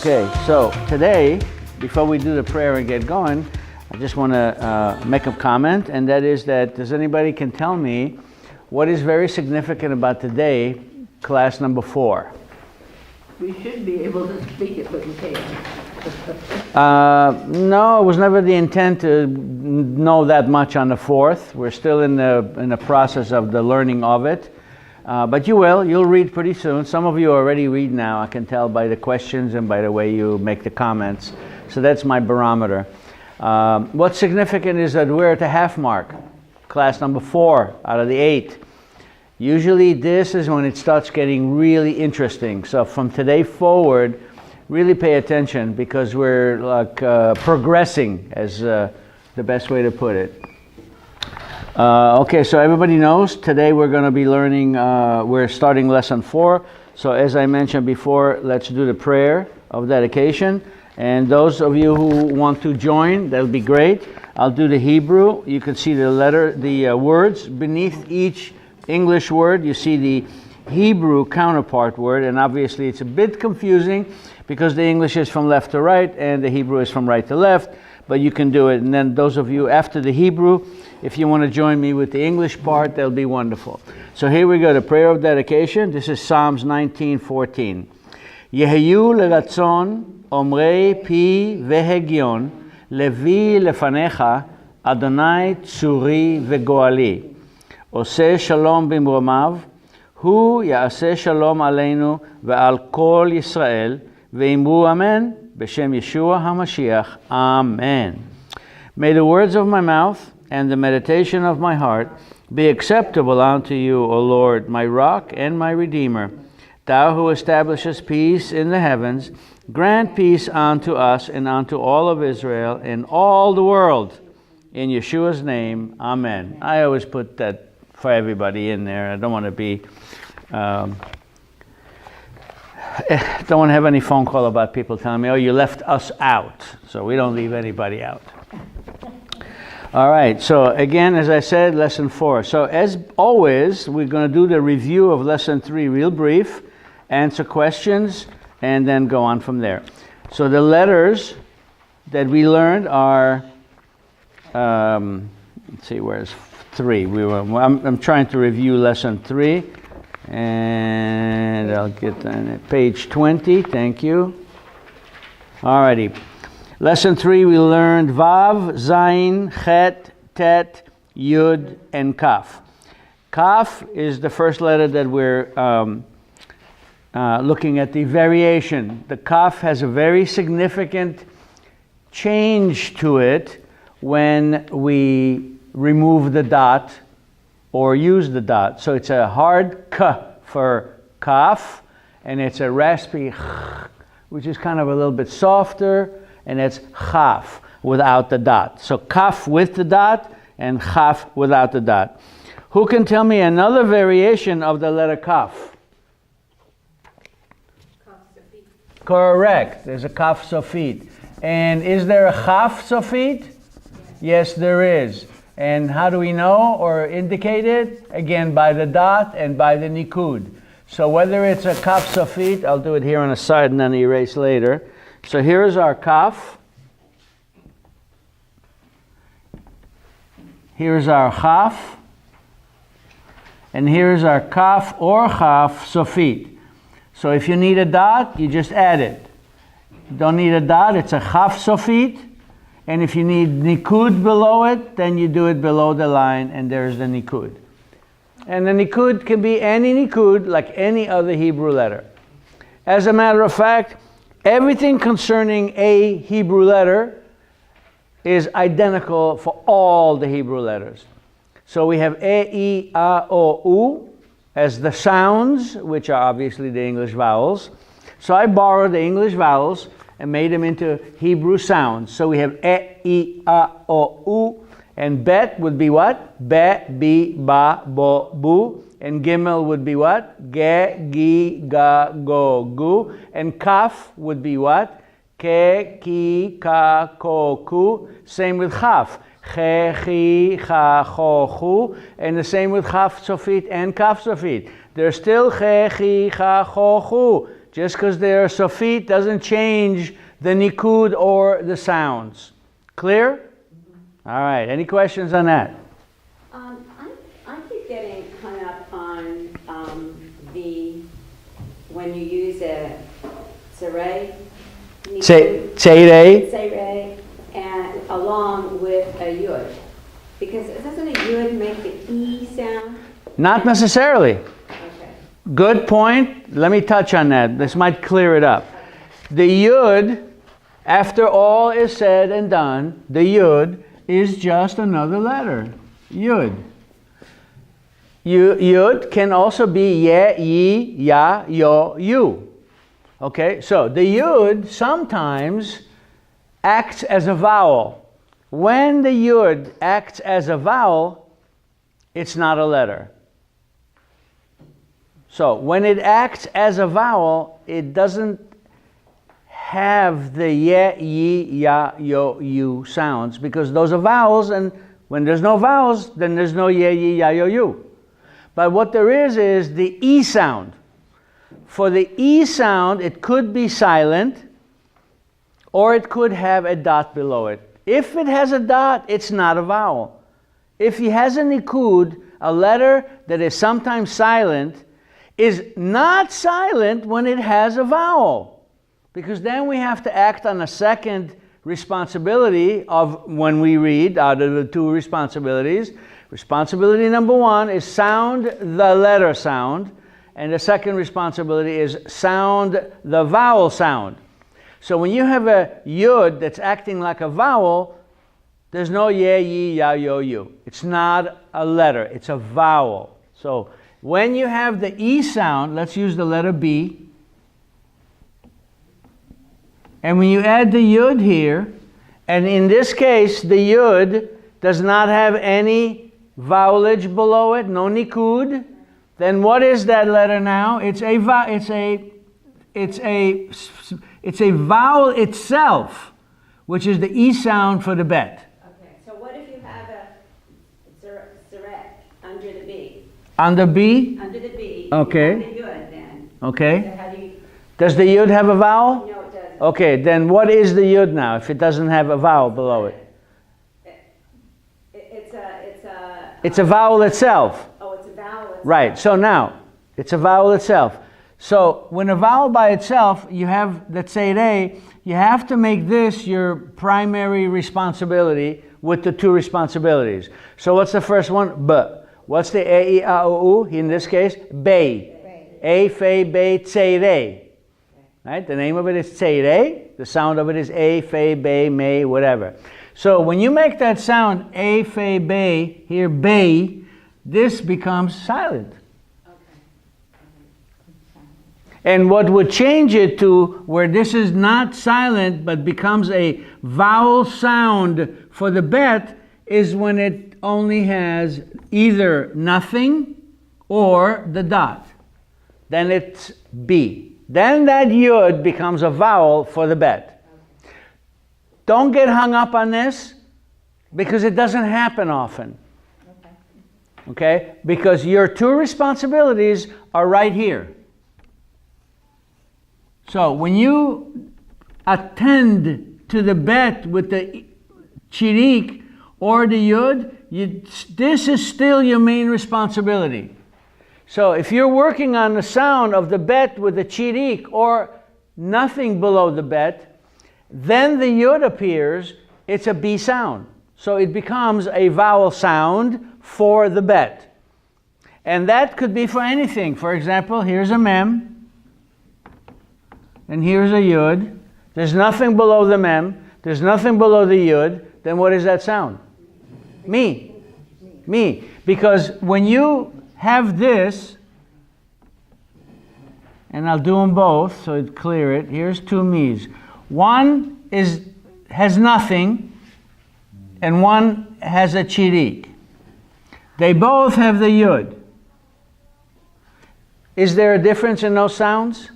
Okay, so today, before we do the prayer and get going, I just want to make a comment, and that is that, does anybody can tell me what is very significant about today, class number 4? We should be able to speak it, but we can't. No, it was never the intent to know that much on the 4th. We're still in the process of the learning of it. But you'll read pretty soon. Some of you already read now, I can tell by the questions and by the way you make the comments. So that's my barometer. What's significant is that we're at the half mark, class number 4 out of the 8. Usually this is when it starts getting really interesting. So from today forward, really pay attention because we're like progressing, as the best way to put it. Okay, so everybody knows today we're going to be learning, we're starting lesson 4. So as I mentioned before, let's do the prayer of dedication. And those of you who want to join, that'll be great. I'll do the Hebrew. You can see the words beneath each English word. You see the Hebrew counterpart word, and obviously it's a bit confusing because the English is from left to right and the Hebrew is from right to left, but you can do it. And then those of you after the Hebrew, if you want to join me with the English part, that'll be wonderful. So here we go, the prayer of dedication. This is Psalms 19:14. Yehiyu leratzon omrei pi vehegion levi lefanecha Adonai tzuri vegoali. Oseh shalom bimromav, hu yaaseh shalom aleinu ve'al kol Yisrael, ve'imru amen, b'shem Yeshua HaMashiach, amen. May the words of my mouth and the meditation of my heart be acceptable unto you, O Lord, my rock and my redeemer. Thou who establishest peace in the heavens, grant peace unto us and unto all of Israel and all the world. In Yeshua's name, amen. I always put that for everybody in there. I don't want to be, don't want to have any phone call about people telling me, oh, you left us out. So we don't leave anybody out. All right, so again, as I said, lesson 4. So as always, we're going to do the review of lesson 3 real brief, answer questions, and then go on from there. So the letters that we learned are, let's see, where's 3? I'm trying to review lesson 3, and I'll get on page 20. Thank you. All righty. Lesson 3, we learned Vav, Zayin, Chet, Tet, Yud, and Kaf. Kaf is the first letter that we're looking at the variation. The Kaf has a very significant change to it when we remove the dot or use the dot. So it's a hard K for Kaf, and it's a raspy Ch, which is kind of a little bit softer, and it's Chaf without the dot. So Kaf with the dot and Chaf without the dot. Who can tell me another variation of the letter Kaf? Correct. There's a Kaf Sofit. And is there a Chaf Sofit? Yes, there is. And how do we know or indicate it? Again, by the dot and by the nikud. So whether it's a Kaf Sofit, I'll do it here on the side and then erase later. So here's our Kaf. Here's our Chaf. And here's our Kaf or Chaf Sofit. So if you need a dot, you just add it. You don't need a dot, it's a Chaf Sofit. And if you need nikud below it, then you do it below the line, and there's the nikud. And the nikud can be any nikud, like any other Hebrew letter. As a matter of fact, everything concerning a Hebrew letter is identical for all the Hebrew letters. So we have E, I, A, O, U as the sounds, which are obviously the English vowels. So I borrowed the English vowels and made them into Hebrew sounds. So we have E, I, A, O, U, and Bet would be what? Be, Bi, Ba, Bo, Bu. And Gimel would be what? Ge, Gi, Ga, Go, Gu. And Kaf would be what? Ke, Ki, Ka, Ko, Ku. Same with Chaf. Che, Chi, Cha, Cho, Chu. And the same with Chaf Sofit and Kaf Sofit. There's still Che, Chi, Cha, Cho, Chu. Just because they are sofit doesn't change the nikud or the sounds. Clear? All right. Any questions on that? I keep getting hung up on when you use a tzere, Tzere, and along with a yud, because doesn't a yud make the e sound? Not necessarily. Okay. Good point. Let me touch on that. This might clear it up. The yud, after all is said and done, the yud is just another letter. Yud. Yud can also be ye, yi, ya, yo, you. Okay, so the yud sometimes acts as a vowel. When the yud acts as a vowel, it's not a letter. So when it acts as a vowel, it doesn't have the ye, yi, ya, yo, you sounds, because those are vowels, and when there's no vowels, then there's no ye, yi, ya, yo, you. But what there is the E sound. For the E sound, it could be silent, or it could have a dot below it. If it has a dot, it's not a vowel. If it has a nikud, a letter that is sometimes silent, is not silent when it has a vowel. Because then we have to act on a second responsibility of when we read out of the two responsibilities. Responsibility number one is sound the letter sound, and the second responsibility is sound the vowel sound. So when you have a yud that's acting like a vowel, there's no ye, yi, ya, yo, you. It's not a letter, it's a vowel. So when you have the E sound, let's use the letter B, and when you add the yud here, and in this case the yud does not have any vowelage below it, no nikud, then what is that letter now? It's a vowel itself, which is the E sound for the bet. Okay, so what if you have a zerek under the B? Under B? Under the B. Okay. You have the yud then. Okay. So how do you? Does the yud have a vowel? No, it doesn't. Okay, then what is the yud now if it doesn't have a vowel below it? It's a vowel itself. Oh, it's a vowel itself. Right, so now, it's a vowel itself. So when a vowel by itself, you have the tzere, you have to make this your primary responsibility with the two responsibilities. So what's the first one? B. What's the e, I, o, u? In this case, bei. A, fe, be, tzere. Right? The name of it is tzere. The sound of it is a, fe, be, me, whatever. So when you make that sound, a, fe, be, here, be, this becomes silent. And what would change it to where this is not silent but becomes a vowel sound for the bet is when it only has either nothing or the dot. Then it's B. Then that yud becomes a vowel for the bet. Don't get hung up on this because it doesn't happen often. Okay? Because your two responsibilities are right here. So when you attend to the bet with the chirik or the yud, this is still your main responsibility. So if you're working on the sound of the bet with the chirik or nothing below the bet, then the yud appears, it's a B sound. So it becomes a vowel sound for the bet. And that could be for anything. For example, here's a mem, and here's a yud. There's nothing below the mem, there's nothing below the yud, then what is that sound? Me. Me. Because when you have this, and I'll do them both so it clear it, here's two me's. One has nothing, and one has a chirik. They both have the yud. Is there a difference in those sounds?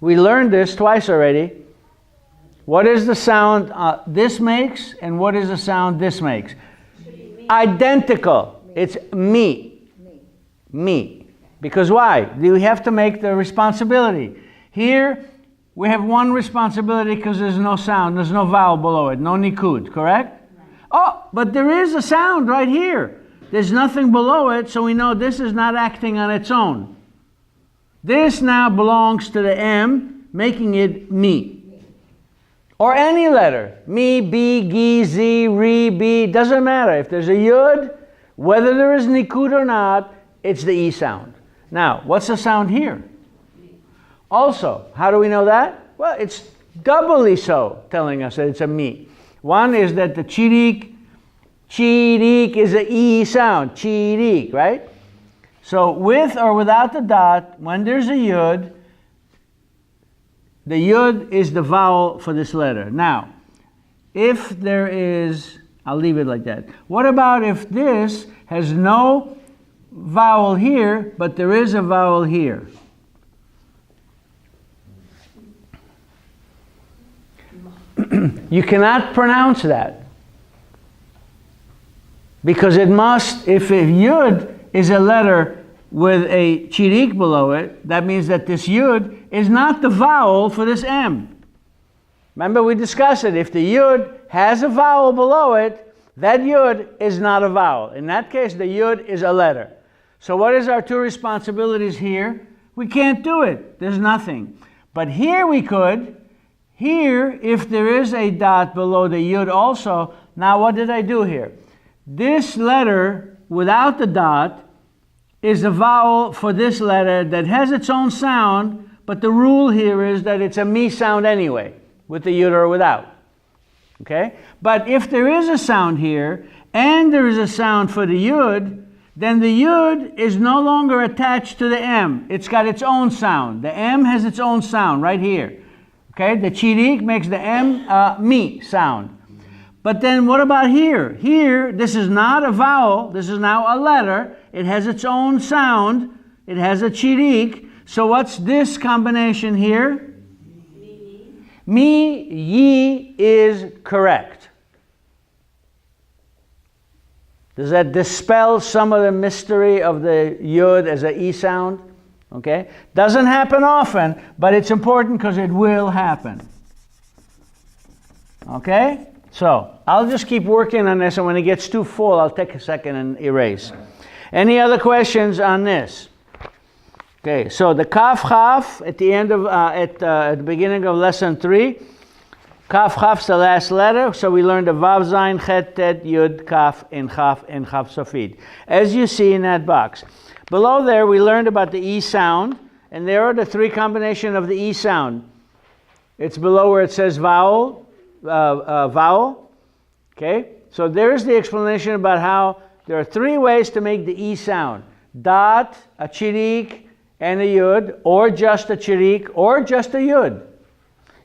We learned this twice already. What is the sound this makes, and what is the sound this makes? Identical. It's me. Me. Because why? You have to make the responsibility. Here, we have one responsibility because there's no sound, there's no vowel below it, no nikud, correct? Oh, but there is a sound right here. There's nothing below it, so we know this is not acting on its own. This now belongs to the M, making it me. Or any letter. Me, B, G, Z, Re, B, doesn't matter. If there's a yud, whether there is nikud or not, it's the E sound. Now, what's the sound here? Also, how do we know that? Well, it's doubly so telling us that it's a me. One is that the chirik is an E sound, chirik, right? So with or without the dot, when there's a yud, the yud is the vowel for this letter. Now, if there is, I'll leave it like that. What about if this has no vowel here, but there is a vowel here? You cannot pronounce that. Because it must, if a yud is a letter with a chirik below it, that means that this yud is not the vowel for this M. Remember we discussed it. If the yud has a vowel below it, that yud is not a vowel. In that case, the yud is a letter. So what is our two responsibilities here? We can't do it. There's nothing. But here we could. Here, if there is a dot below the yud also, now what did I do here? This letter without the dot is a vowel for this letter that has its own sound, but the rule here is that it's a me sound anyway, with the yud or without. Okay? But if there is a sound here, and there is a sound for the yud, then the yud is no longer attached to the M. It's got its own sound. The M has its own sound right here. Okay, the chirik makes the M me sound. But then what about here? Here, this is not a vowel. This is now a letter. It has its own sound. It has a chirik. So what's this combination here? Me, ye is correct. Does that dispel some of the mystery of the yud as an E sound? Okay? Doesn't happen often, but it's important because it will happen. Okay? So, I'll just keep working on this, and when it gets too full, I'll take a second and erase. Any other questions on this? Okay, so the kaf chaf at the end of, at the beginning of lesson 3, kaf chaf's the last letter, so we learned the vav zayin chet tet yud kaf and chaf sofit. As you see in that box. Below there, we learned about the E sound, and there are the three combinations of the E sound. It's below where it says vowel, vowel. Okay, so there's the explanation about how there are three ways to make the E sound. Dot, a chirik, and a yud, or just a chirik, or just a yud.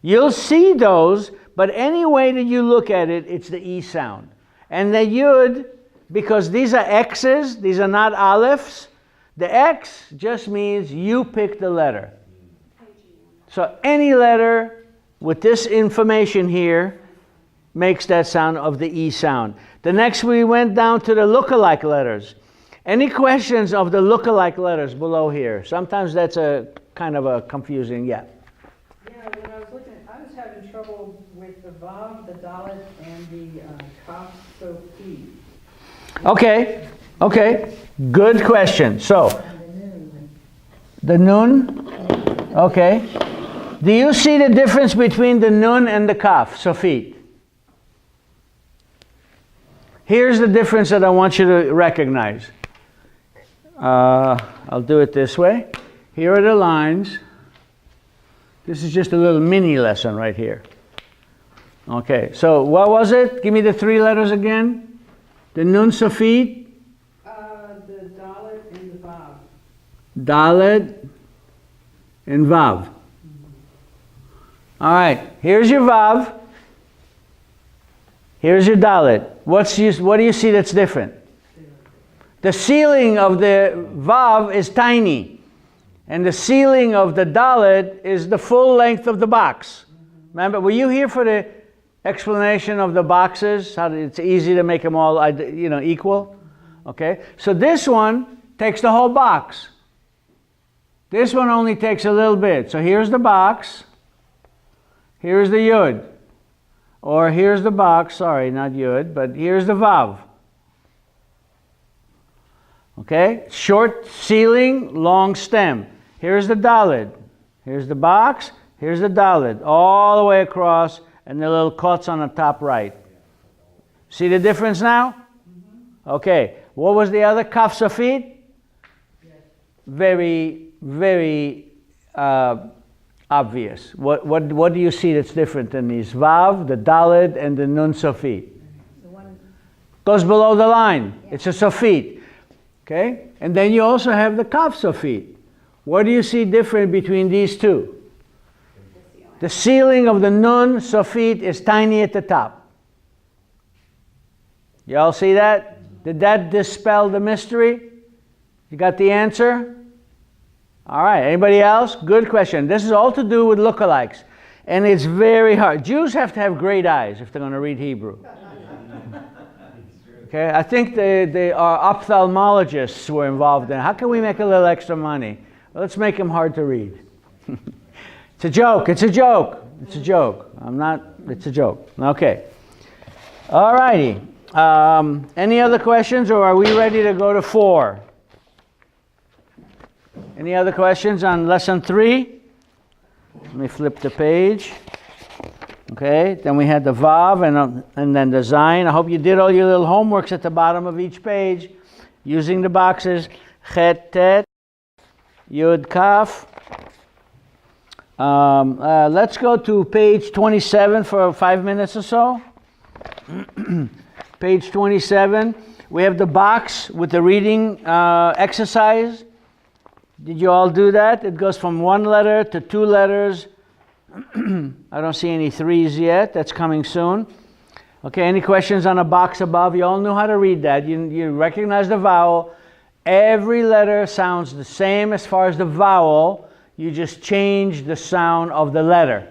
You'll see those, but any way that you look at it, it's the E sound. And the yud, because these are X's, these are not alephs, the X just means you pick the letter. So any letter with this information here makes that sound of the E sound. The next we went down to the lookalike letters. Any questions of the lookalike letters below here? Sometimes that's a kind of a confusing, yeah. Yeah, when I was looking, I was having trouble with the vav, the dalet, and the kaf sofit. Okay, good question. So, the nun, okay. Do you see the difference between the nun and the kaf, sofit? Here's the difference that I want you to recognize. I'll do it this way. Here are the lines. This is just a little mini lesson right here. Okay, so what was it? Give me the three letters again. The nun sofit. The dalet and the vav. Dalet and vav. All right, here's your vav. Here's your dalet. What do you see that's different? The ceiling of the vav is tiny, and the ceiling of the dalet is the full length of the box. Remember, were you here for the explanation of the boxes? How it's easy to make them all, equal. Okay, so this one takes the whole box. This one only takes a little bit. So here's the box. Here's the yud. Or here's the box, sorry, not yud, but here's the vav. Okay? Short ceiling, long stem. Here's the dalid. Here's the box. Here's the dalid. All the way across, and the little cuts on the top right. See the difference now? Okay. What was the other kaf sofit? Very, very obvious. What do you see that's different in these? Vav, the dalid, and the nun sofit. Goes below the line. It's a sofit. Okay? And then you also have the kaf sofit. What do you see different between these two? The ceiling of the nun sofit is tiny at the top. You all see that? Did that dispel the mystery? You got the answer? All right, anybody else? Good question. This is all to do with lookalikes. And it's very hard. Jews have to have great eyes if they're going to read Hebrew. Okay, I think the ophthalmologists were involved in it. How can we make a little extra money? Well, let's make them hard to read. It's a joke. It's a joke. It's a joke. It's a joke. Okay. All righty. Any other questions, or are we ready to go to 4? Any other questions on lesson 3? Let me flip the page. Okay, then we had the vav and then the zayin. I hope you did all your little homeworks at the bottom of each page using the boxes. Chet, tet, yud, kaf. Let's go to page 27 for 5 minutes or so. Page 27. We have the box with the reading exercise. Did you all do that? It goes from 1 letter to 2 letters. I don't see any 3s yet. That's coming soon. Okay, any questions on a box above? You all know how to read that. You recognize the vowel. Every letter sounds the same as far as the vowel. You just change the sound of the letter,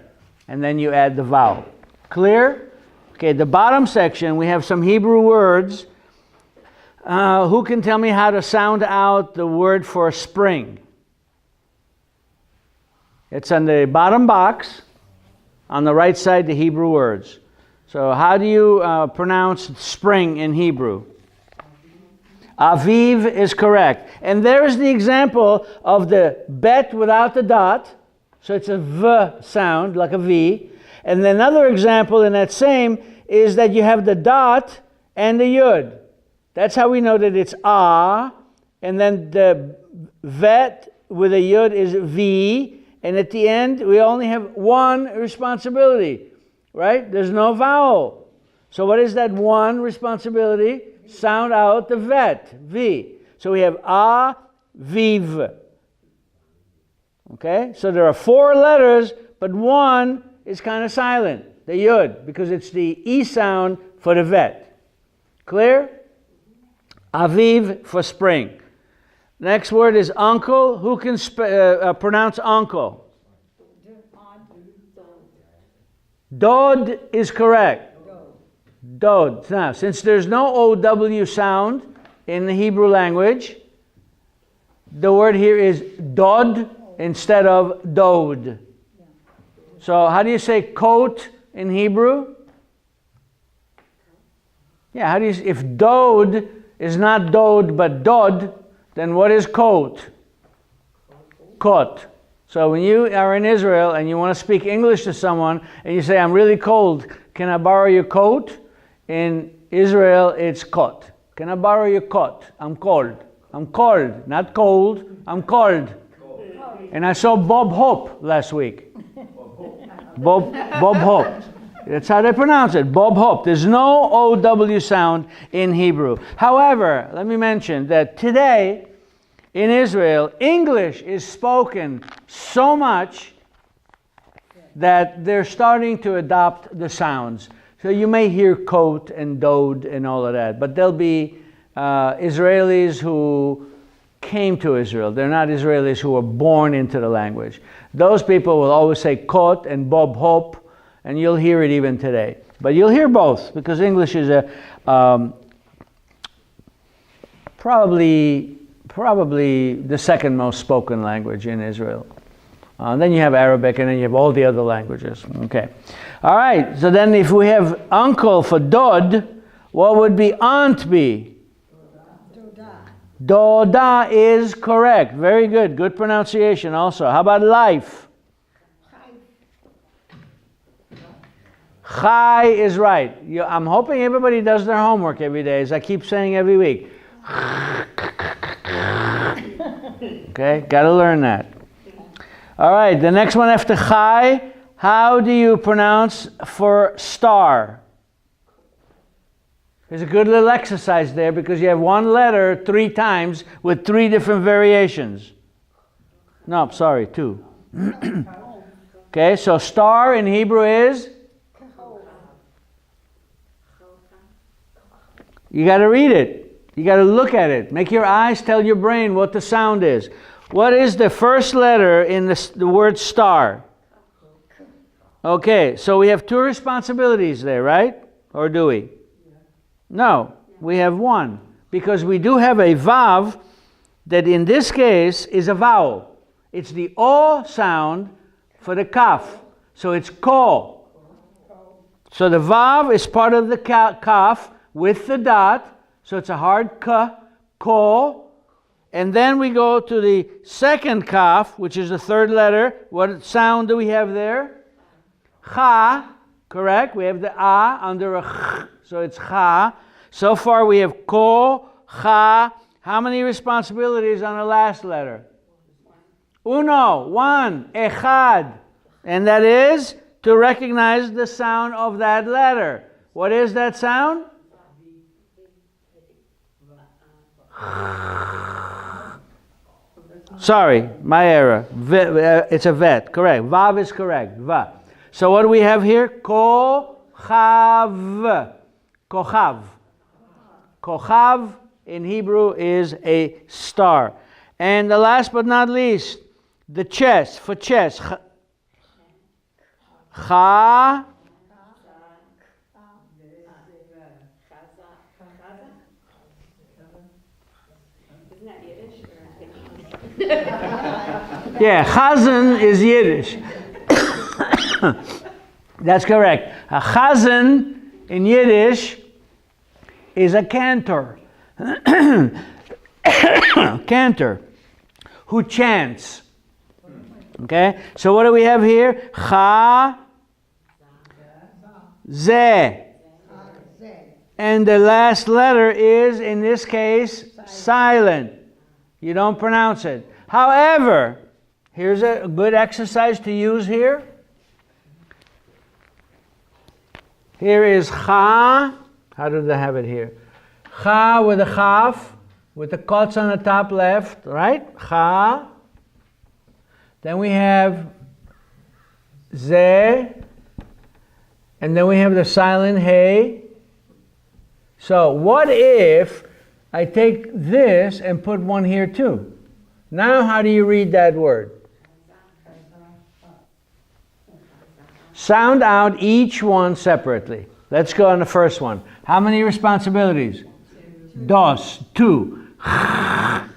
and then you add the vowel. Clear? Okay, the bottom section, we have some Hebrew words. Who can tell me how to sound out the word for spring? It's on the bottom box, on the right side, the Hebrew words. So how do you pronounce spring in Hebrew? Aviv is correct. And there's the example of the bet without the dot. So it's a V sound, like a V. And another example in that same is that you have the dot and the yud. That's how we know that it's A. And then the vet with a yud is V. And at the end, we only have one responsibility, right? There's no vowel. So what is that one responsibility? Sound out the vet, V. So we have A, Viv. Okay? So there are 4 letters, but one is kind of silent, the yud, because it's the E sound for the vet. Clear? Aviv for spring. Next word is uncle. Who can pronounce uncle? Dod is correct. Dod. Now, since there's no OW sound in the Hebrew language, the word here is dod instead of dod. So how do you say coat in Hebrew? Yeah, how do you, if dod is not dod but dod, then what is coat? Kot. So when you are in Israel and you want to speak English to someone and you say, I'm really cold, can I borrow your coat? In Israel, it's kot. Can I borrow your coat? I'm cold. I'm cold, not cold. I'm cold. And I saw Bob Hope last week. Bob Hope. That's how they pronounce it, Bob Hope. There's no OW sound in Hebrew. However, let me mention that today in Israel, English is spoken so much that they're starting to adopt the sounds. So you may hear coat and dode and all of that, but there'll be Israelis who came to Israel. They're not Israelis who were born into the language. Those people will always say kot and Bob Hope, and you'll hear it even today. But you'll hear both, because English is a probably probably the second most spoken language in Israel. Then you have Arabic, and then you have all the other languages. Okay. All right. So then if we have uncle for dod, what would be aunt be? Doda is correct. Very good. Good pronunciation also. How about life? Chai is right. I'm hoping everybody does their homework every day, as I keep saying every week. Okay, got to learn that. All right, the next one after chai, how do you pronounce for star? There's a good little exercise there because you have one letter 3 times with 3 different variations. No, sorry, 2. Okay, so star in Hebrew is? You got to read it. You got to look at it. Make your eyes tell your brain what the sound is. What is the first letter in the word star? Okay, so we have 2 responsibilities there, right? Or do we? No, we have 1. Because we do have a vav that in this case is a vowel. It's the o sound for the kaf. So it's ko. So the vav is part of the kaf with the dot. So it's a hard ka, ko. And then we go to the second kaf, which is the 3rd letter. What sound do we have there? Cha, correct? We have the a under a ch, so it's cha. So far we have ko, cha. How many responsibilities on the last letter? Uno, 1, echad. And that is to recognize the sound of that letter. What is that sound? Sorry, my error. It's a vet, correct. Vav is correct. Va. So what do we have here? Kochav. Kochav. Kochav in Hebrew is a star. And the last but not least, the chest, for chest. Cha. Yeah, chazan is Yiddish. That's correct. A chazan in Yiddish is a cantor. Cantor who chants. Okay, so what do we have here? Cha, ze. And the last letter is, in this case, silent. You don't pronounce it. However, here's a good exercise to use here. Here is cha. How do they have it here? Cha with a chaf, with the kots on the top left, right? Cha. Then we have ze. And then we have the silent hey. So what if I take this and put one here too? Now how do you read that word? Sound out each one separately. Let's go on the first one. How many responsibilities? 2. 2.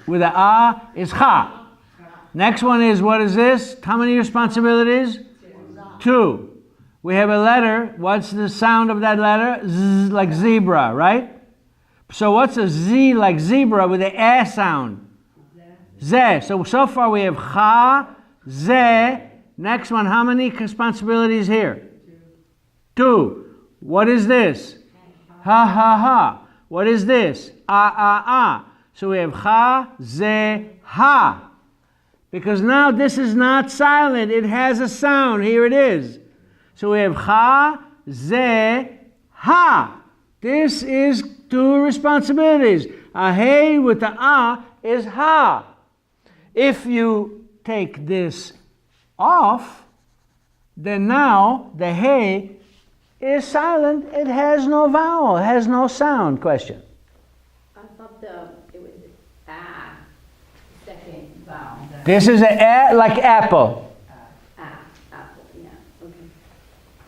With a a is cha. Next one is, what is this? How many responsibilities? 2. We have a letter. What's the sound of that letter? Z, like zebra, right? So what's a Z like zebra with the a sound? Ze. So far we have cha, ze. Next one, how many responsibilities here? 2. What is this? Ha, ha, ha. What is this? A. So we have cha, ze, ha. Because now this is not silent. It has a sound. Here it is. So we have cha, ze, ha. This is 2 responsibilities. A hey with the a is ha. If you take this off, then now the hey is silent. It has no vowel. It has no sound. Question. I thought it was second vowel. This is a like apple. Apple, yeah. Okay.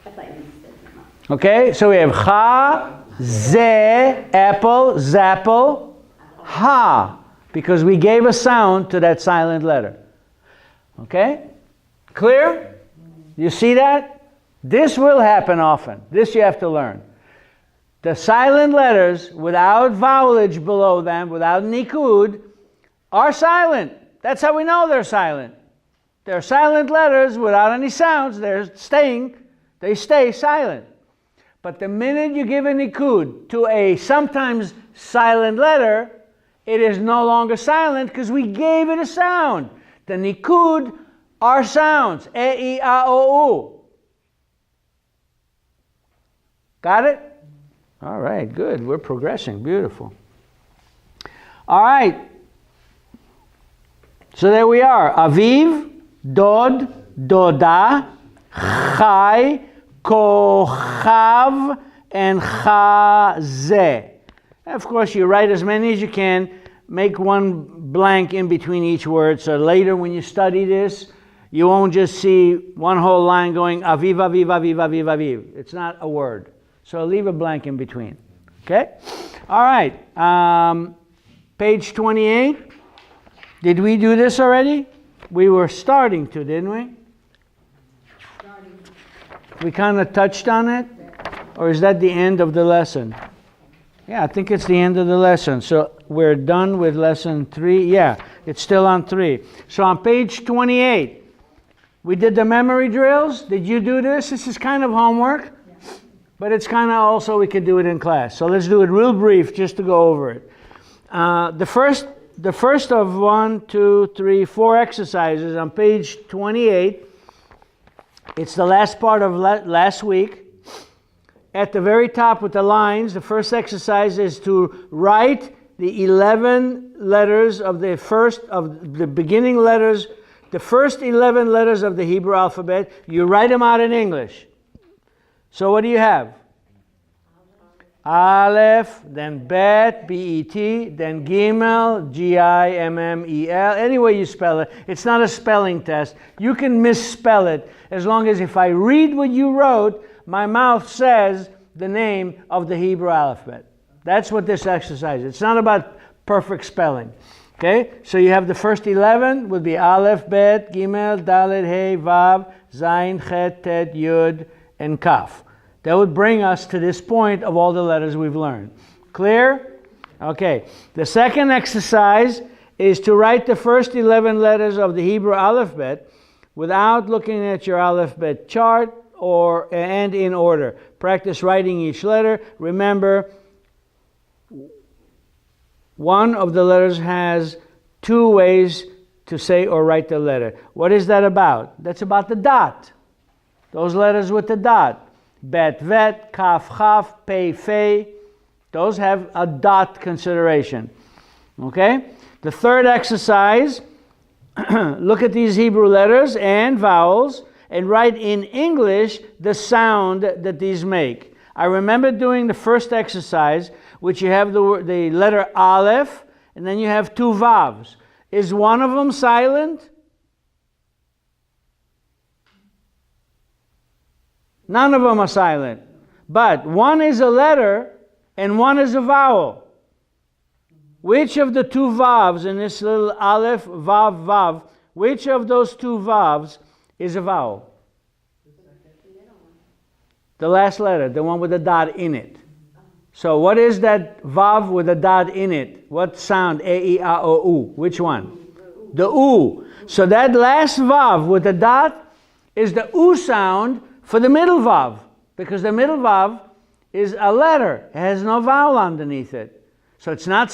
I thought you said that. Okay, so we have cha, ze, apple, zapple, ha. because we gave a sound to that silent letter. Okay? Clear? You see that? This will happen often. This you have to learn. The silent letters without vowelage below them, without nikud, are silent. That's how we know they're silent. They're silent letters without any sounds. They stay silent. But the minute you give a nikud to a sometimes silent letter, it is no longer silent because we gave it a sound. The nikud are sounds. E, I, O, U. Got it? All right, good. We're progressing. Beautiful. All right. So there we are. Aviv, Dod, Doda, Chai, Kochav, and Chazeh. Of course, you write as many as you can. Make one blank in between each word, so later when you study this, you won't just see one whole line going Aviv, Aviv, Aviv, Aviv, Aviv. It's not a word. So leave a blank in between. Okay? All right. Page 28. Did we do this already? We were starting to, didn't we? We kind of touched on it? Or is that the end of the lesson? Yeah, I think it's the end of the lesson. So we're done with lesson 3. Yeah, it's still on 3. So on page 28, we did the memory drills. Did you do this? This is kind of homework, but it's kind of also we could do it in class. So let's do it real brief just to go over it. The first of 4 exercises on page 28. It's the last part of last week. At the very top with the lines, the first exercise is to write the 11 letters of the beginning letters, the first 11 letters of the Hebrew alphabet. You write them out in English. So what do you have? Aleph, then Bet, B-E-T, then Gimel, G-I-M-M-E-L. Any way you spell it. It's not a spelling test. You can misspell it as long as if I read what you wrote, my mouth says the name of the Hebrew alphabet. That's what this exercise is. It's not about perfect spelling. Okay? So you have the first 11 would be Aleph, Bet, Gimel, Dalet, Hey, Vav, Zayin, Chet, Tet, Yud, and Kaf. That would bring us to this point of all the letters we've learned. Clear? Okay. The second exercise is to write the first 11 letters of the Hebrew alphabet without looking at your alphabet chart and in order. Practice writing each letter. Remember, one of the letters has 2 ways to say or write the letter. What is that about? That's about the dot. Those letters with the dot. Bet, vet, kaf, chaf, pei, fei. Those have a dot consideration. Okay? The third exercise, look at these Hebrew letters and vowels and write in English the sound that these make. I remember doing the first exercise, which you have the letter Aleph, and then you have 2 vavs. Is one of them silent? None of them are silent. But one is a letter and one is a vowel. Which of the 2 vavs in this little Aleph, Vav, Vav, which of those 2 vavs is a vowel? The last letter, the one with a dot in it. So what is that Vav with a dot in it? What sound? E, I, O, U. Which one? The U. So that last Vav with the dot is the U sound for the middle Vav. Because the middle Vav is a letter. It has no vowel underneath it. So it's not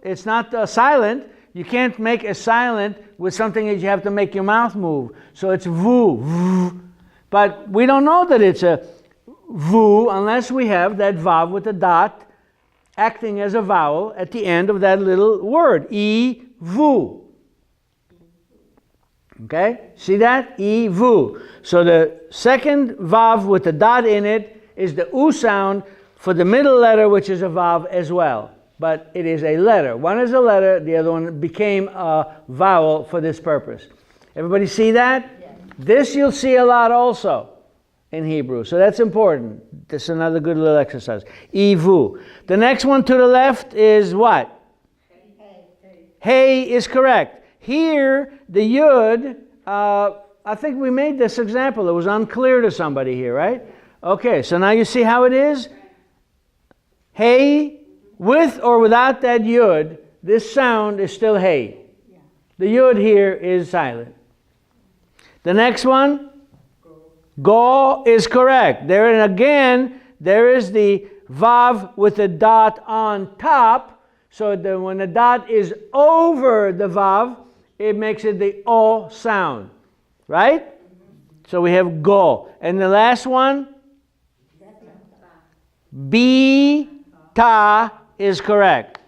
it's not silent. You can't make a silent with something that you have to make your mouth move. So it's vu, v. But we don't know that it's a vu unless we have that vav with a dot acting as a vowel at the end of that little word. E, vu. Okay? See that? E, vu. So the second vav with the dot in it is the u sound for the middle letter, which is a vav as well. But it is a letter. One is a letter, the other one became a vowel for this purpose. Everybody see that? Yes. This you'll see a lot also in Hebrew. So that's important. This is another good little exercise. Ivu. The next one to the left is what? Hey is correct. Here, the yud, I think we made this example. It was unclear to somebody here, right? Okay, so now you see how it is? Hey, with or without that yud, this sound is still hey. The yud here is silent. The next one, go is correct. There, and again, there is the vav with the dot on top. So when the dot is over the vav, it makes it the o sound. Right? So we have go. And the last one, ta is correct.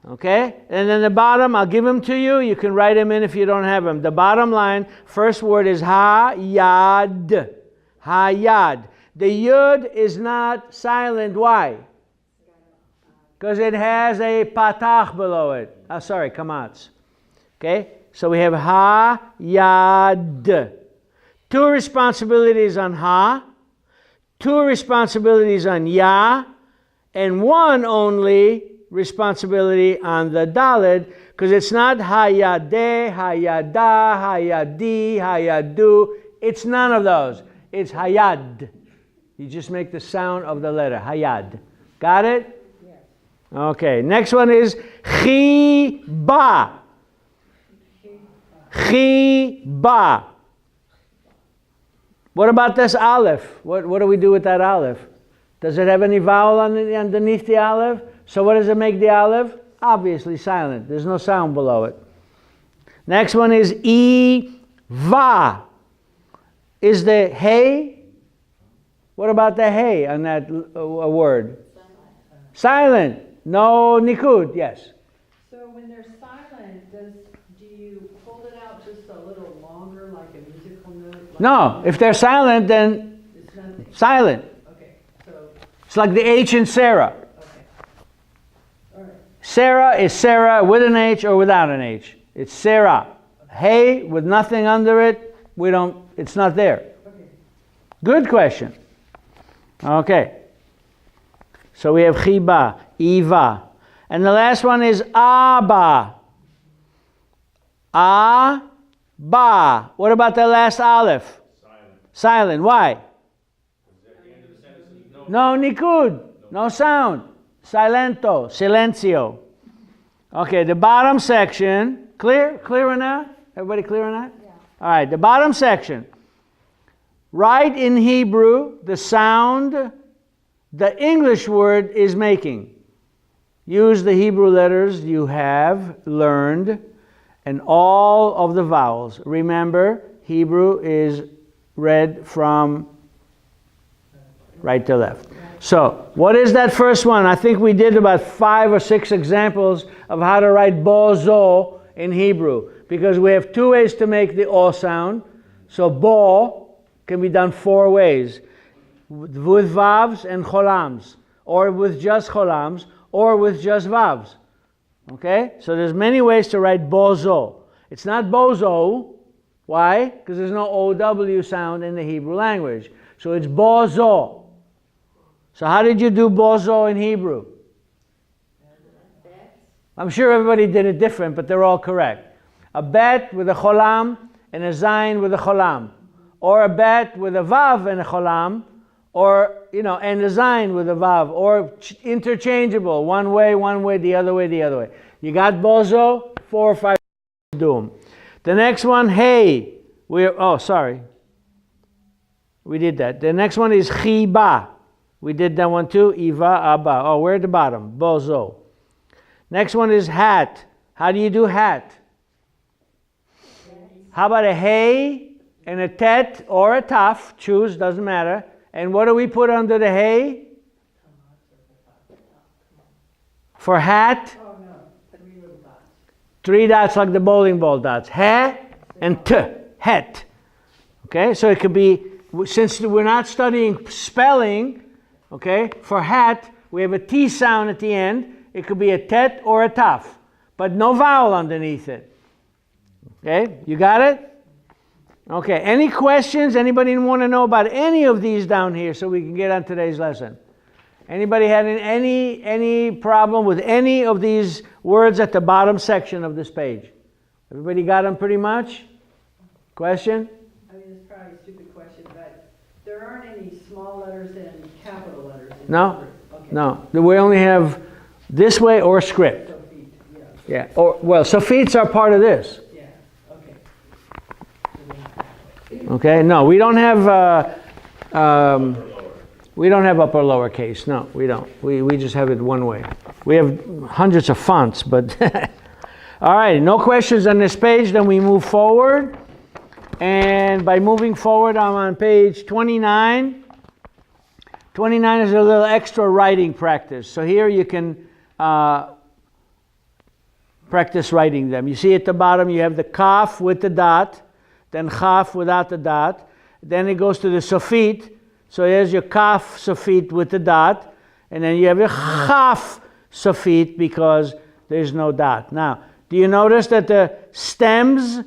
Okay? And then the bottom, I'll give them to you. You can write them in if you don't have them. The bottom line, first word is ha-yad. Ha-yad. The yud is not silent. Why? Because it has a patach below it. Sorry, kamatz. Okay? So we have ha-yad. 2 responsibilities on ha, 2 responsibilities on ya, and 1 only responsibility on the daled, because it's not hayadeh, hayada, hayadi, hayadu. It's none of those. It's hayad. You just make the sound of the letter, hayad. Got it? Yes. Okay, next one is chiba. Chiba. What about this aleph? What do we do with that aleph? Does it have any vowel underneath the aleph? So what does it make the aleph? Obviously silent. There's no sound below it. Next one is va. Is the hey? What about the hey on that word? Silent. No nikud. Yes. So when they're silent, do you hold it out just a little longer, like a musical note? Like No. If they're silent, then it's nothing. silent. Okay. So It's like the H in Sarah. okay. All right. Sarah is Sarah with an H or without an H. It's Sarah. Hey with nothing under it. It's not there. Okay. Good question. Okay. So we have chiba, iva. And the last one is aba. A-ba. What about the last aleph? Silent. Why? No nikud. No sound. Silento. Silencio. Okay, the bottom section. Clear? Clear on that? Everybody clear on that? Yeah. All right, the bottom section. Write in Hebrew the sound the English word is making. Use the Hebrew letters you have learned and all of the vowels. Remember, Hebrew is read from right to left. So, what is that first one? I think we did about 5 or 6 examples of how to write bo-zo in Hebrew, because we have 2 ways to make the o sound. So, bo can be done 4 ways. With vavs and cholams, or with just cholams, or with just vavs. Okay? So there's many ways to write bozo. It's not bozo. Why? Because there's no OW sound in the Hebrew language. So it's bozo. So how did you do bozo in Hebrew? I'm sure everybody did it different, but they're all correct. A bet with a cholam and a zayin with a cholam. Or a bet with a vav and a cholam. Or, and a zayin with a vav, or interchangeable, one way, the other way, the other way. You got bozo, 4 or 5 do them. The next one, hey. Sorry. We did that. The next one is chiba. We did that one too, iva, abba. Oh, we're at the bottom, bozo. Next one is hat. How do you do hat? How about a hey and a tet or a taf? Choose, doesn't matter. And what do we put under the hay? For hat? Oh no, 3 little dots. 3 dots like the bowling ball dots. Ha and t. Het. Okay, so it could be, since we're not studying spelling, okay, for hat, we have a T sound at the end. It could be a tet or a taf, but no vowel underneath it. Okay, you got it? Okay, any questions? Anybody want to know about any of these down here so we can get on today's lesson? Anybody had any problem with any of these words at the bottom section of this page? Everybody got them pretty much? Question? I mean, it's probably a stupid question, but there aren't any small letters and capital letters. In No, the word. Okay. no. We only have this way or script. So feet, Yeah. yeah, Or well, sophites are part of this. yeah, okay. Okay. No, we don't have. We don't have upper lower case. No, we don't. We just have it one way. We have hundreds of fonts, but all right. No questions on this page. Then we move forward, and by moving forward, I'm on page 29. 29 is a little extra writing practice. So here you can practice writing them. You see at the bottom you have the kaf with the dot, then chaf without the dot. Then it goes to the sophit. So here's your kaf sophit with the dot, and then you have your chaf sophit because there's no dot. Now, do you notice that the stems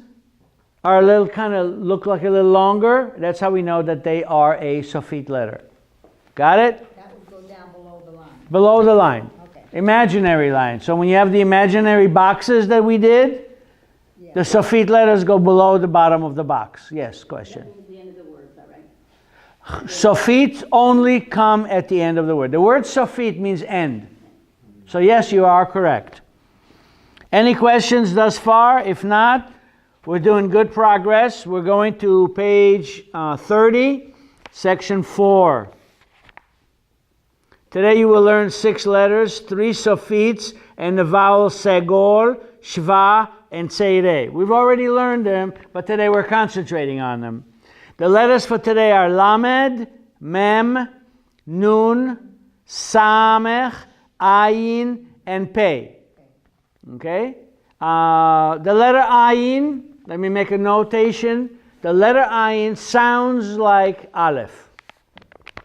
are a little look like a little longer? That's how we know that they are a sophit letter. Got it? That would go down below the line. Below the line. Okay. Imaginary line. So when you have the imaginary boxes that we did, Yeah. the sophit letters go below the bottom of the box. Yes, question. That means the end of the word, is that right? Sophit only come at the end of the word. The word sophit means end. So yes, you are correct. Any questions thus far? If not, we're doing good progress. We're going to page 30, section 4. Today you will learn 6 letters, 3 sophits, and the vowels segol, shva, and tseire. We've already learned them, but today we're concentrating on them. The letters for today are lamed, mem, nun, samech, ayin, and pei. Okay? The letter ayin, let me make a notation. The letter ayin sounds like aleph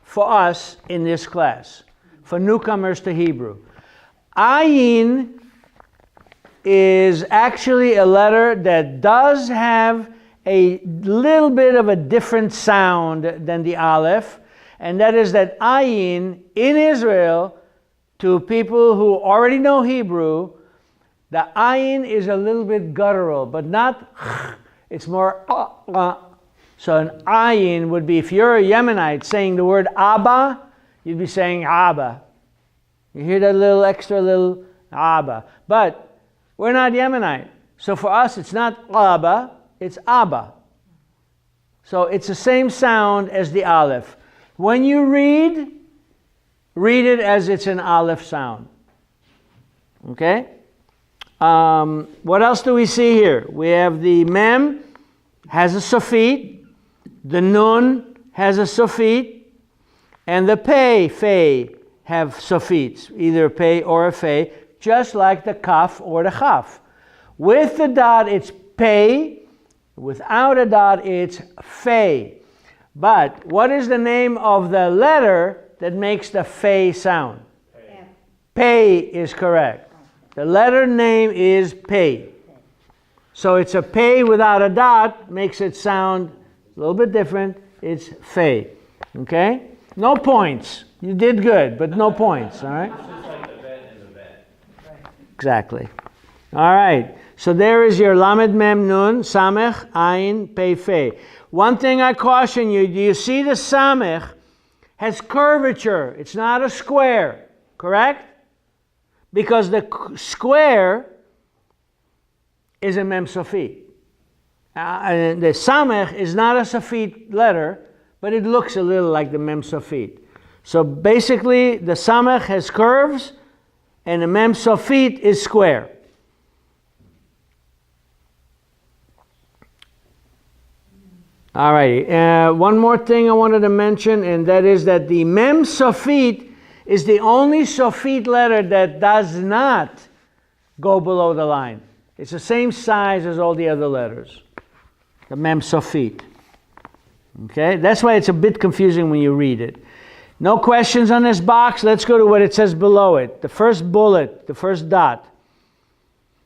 for us in this class, for newcomers to Hebrew. Ayin is actually a letter that does have a little bit of a different sound than the aleph, and that is that ayin in Israel, to people who already know Hebrew, the ayin is a little bit guttural, but not it's more So an ayin would be, if you're a Yemenite saying the word Abba, you'd be saying Abba. You hear that little extra little Abba. But we're not Yemenite. So for us, it's not Abba, it's Abba. So it's the same sound as the aleph. When you read it as it's an aleph sound. Okay? What else do we see here? We have the mem has a sophit, the nun has a sophit, and the pei, fei, have sophits, either a pei or a fei, just like the kaf or the chaf. With the dot, it's pei. Without a dot, it's fei. But what is the name of the letter that makes the fei sound? F. Pei is correct. The letter name is pei. So it's a pei without a dot, makes it sound a little bit different. It's fei. Okay? No points. You did good, but no points. All right? It's just like the bet and the bet. Exactly. All right. So there is your lamed mem nun, samech, ayin, pei, fei. One thing I caution you, do you see the samech has curvature? It's not a square, correct? Because the square is a mem sophit. The samech is not a sophit letter, but it looks a little like the mem sophit. So basically, the samech has curves, and the mem sophit is square. All right. One more thing I wanted to mention, and that is that the mem sophit is the only sophit letter that does not go below the line. It's the same size as all the other letters. The mem sophit. Okay? That's why it's a bit confusing when you read it. No questions on this box. Let's go to what it says below it. The first bullet, the first dot.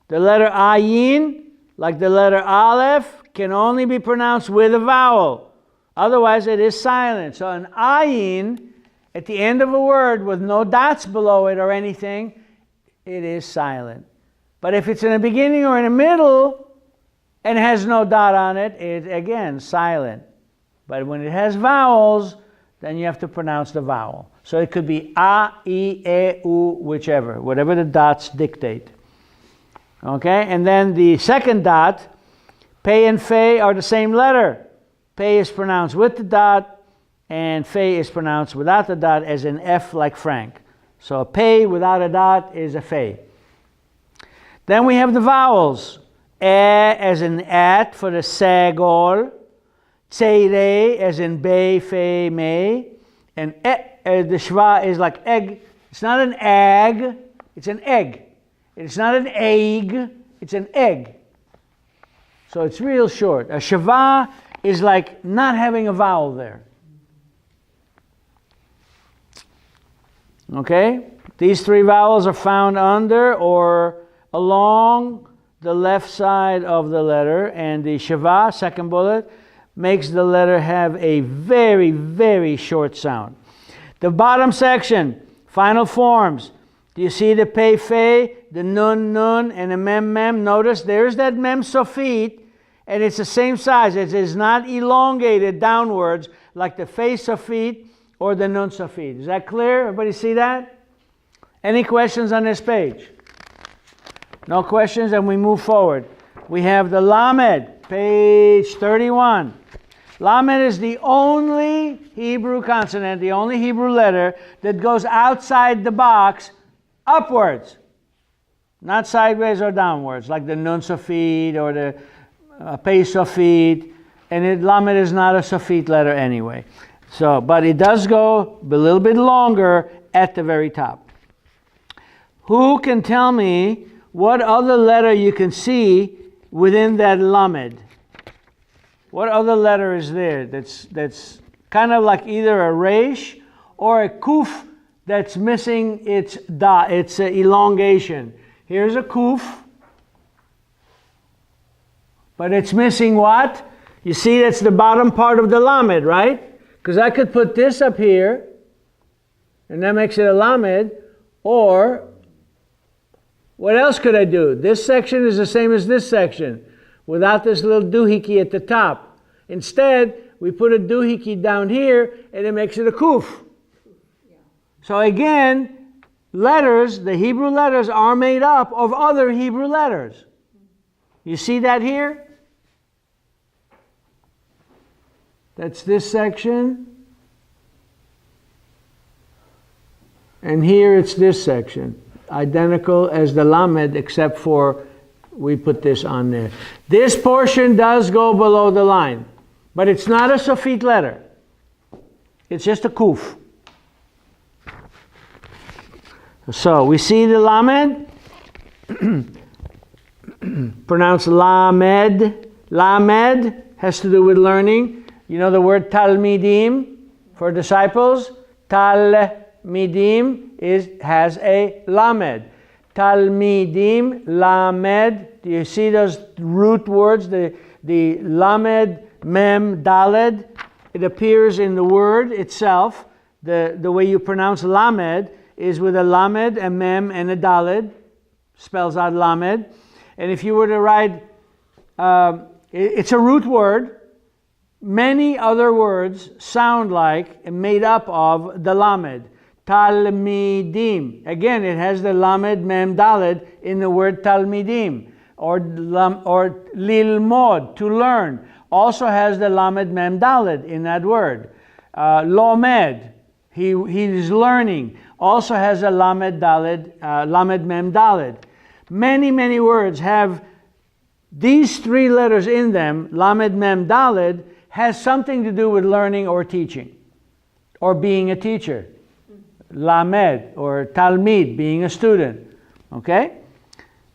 The letter ayin, like the letter aleph, can only be pronounced with a vowel. Otherwise, it is silent. So an ayin at the end of a word with no dots below it or anything, it is silent. But if it's in the beginning or in the middle and has no dot on it, it's again silent. But when it has vowels, then you have to pronounce the vowel. So it could be a, I, E, U, whichever, whatever the dots dictate. Okay, and then the second dot, pe and fe are the same letter. Pe is pronounced with the dot, and fe is pronounced without the dot, as in F like Frank. So a pe without a dot is a fe. Then we have the vowels. E as in at for the segol. Tseire as in be, fe, me. And the shva is like egg. It's not an egg, it's an egg. It's not an egg, it's an egg. So it's real short. A shava is like not having a vowel there. Okay? These three vowels are found under or along the left side of the letter, and the shava, second bullet, makes the letter have a very, very short sound. The bottom section, final forms. Do you see the pe, fe, the nun, nun, and the mem, mem? Notice there's that mem sofit, and it's the same size. It is not elongated downwards like the fe sofit or the nun sofit. Is that clear? Everybody see that? Any questions on this page? No questions, and we move forward. We have the lamed, page 31. Lamed is the only Hebrew consonant, the only Hebrew letter that goes outside the box upwards, not sideways or downwards, like the nun sofit or the pe sofit. And lamed is not a sofit letter anyway. So, but it does go a little bit longer at the very top. Who can tell me what other letter you can see within that lamed? What other letter is there that's kind of like either a resh or a kuf that's missing its dot, its elongation? Here's a kuf, but it's missing what? You see, that's the bottom part of the lamed, right? Because I could put this up here, and that makes it a lamed, or what else could I do? This section is the same as this section, without this little doohickey at the top. Instead, we put a doohickey down here, and it makes it a kuf. So again, letters, the Hebrew letters, are made up of other Hebrew letters. You see that here? That's this section. And here it's this section. Identical as the lamed, except for we put this on there. This portion does go below the line, but it's not a sofit letter. It's just a kuf. So we see the lamed, pronounced lamed. Lamed has to do with learning. You know the word talmidim for disciples? Talmidim has a lamed. Talmidim, lamed. Do you see those root words? The lamed, mem, daled. It appears in the word itself. The way you pronounce lamed is with a lamed, a mem, and a daled. Spells out lamed. And if you were to write, it's a root word. Many other words sound like and made up of the lamed. Talmidim. Again, it has the lamed, mem, daled in the word talmidim. Or lilmod, to learn. Also has the lamed, mem, daled in that word. Lomed, he is learning. Also has a lamed, daled, lamed, mem, daled. Many, many words have these three letters in them. Lamed, mem, daled has something to do with learning or teaching, or being a teacher. Lamed, or talmid, being a student. Okay?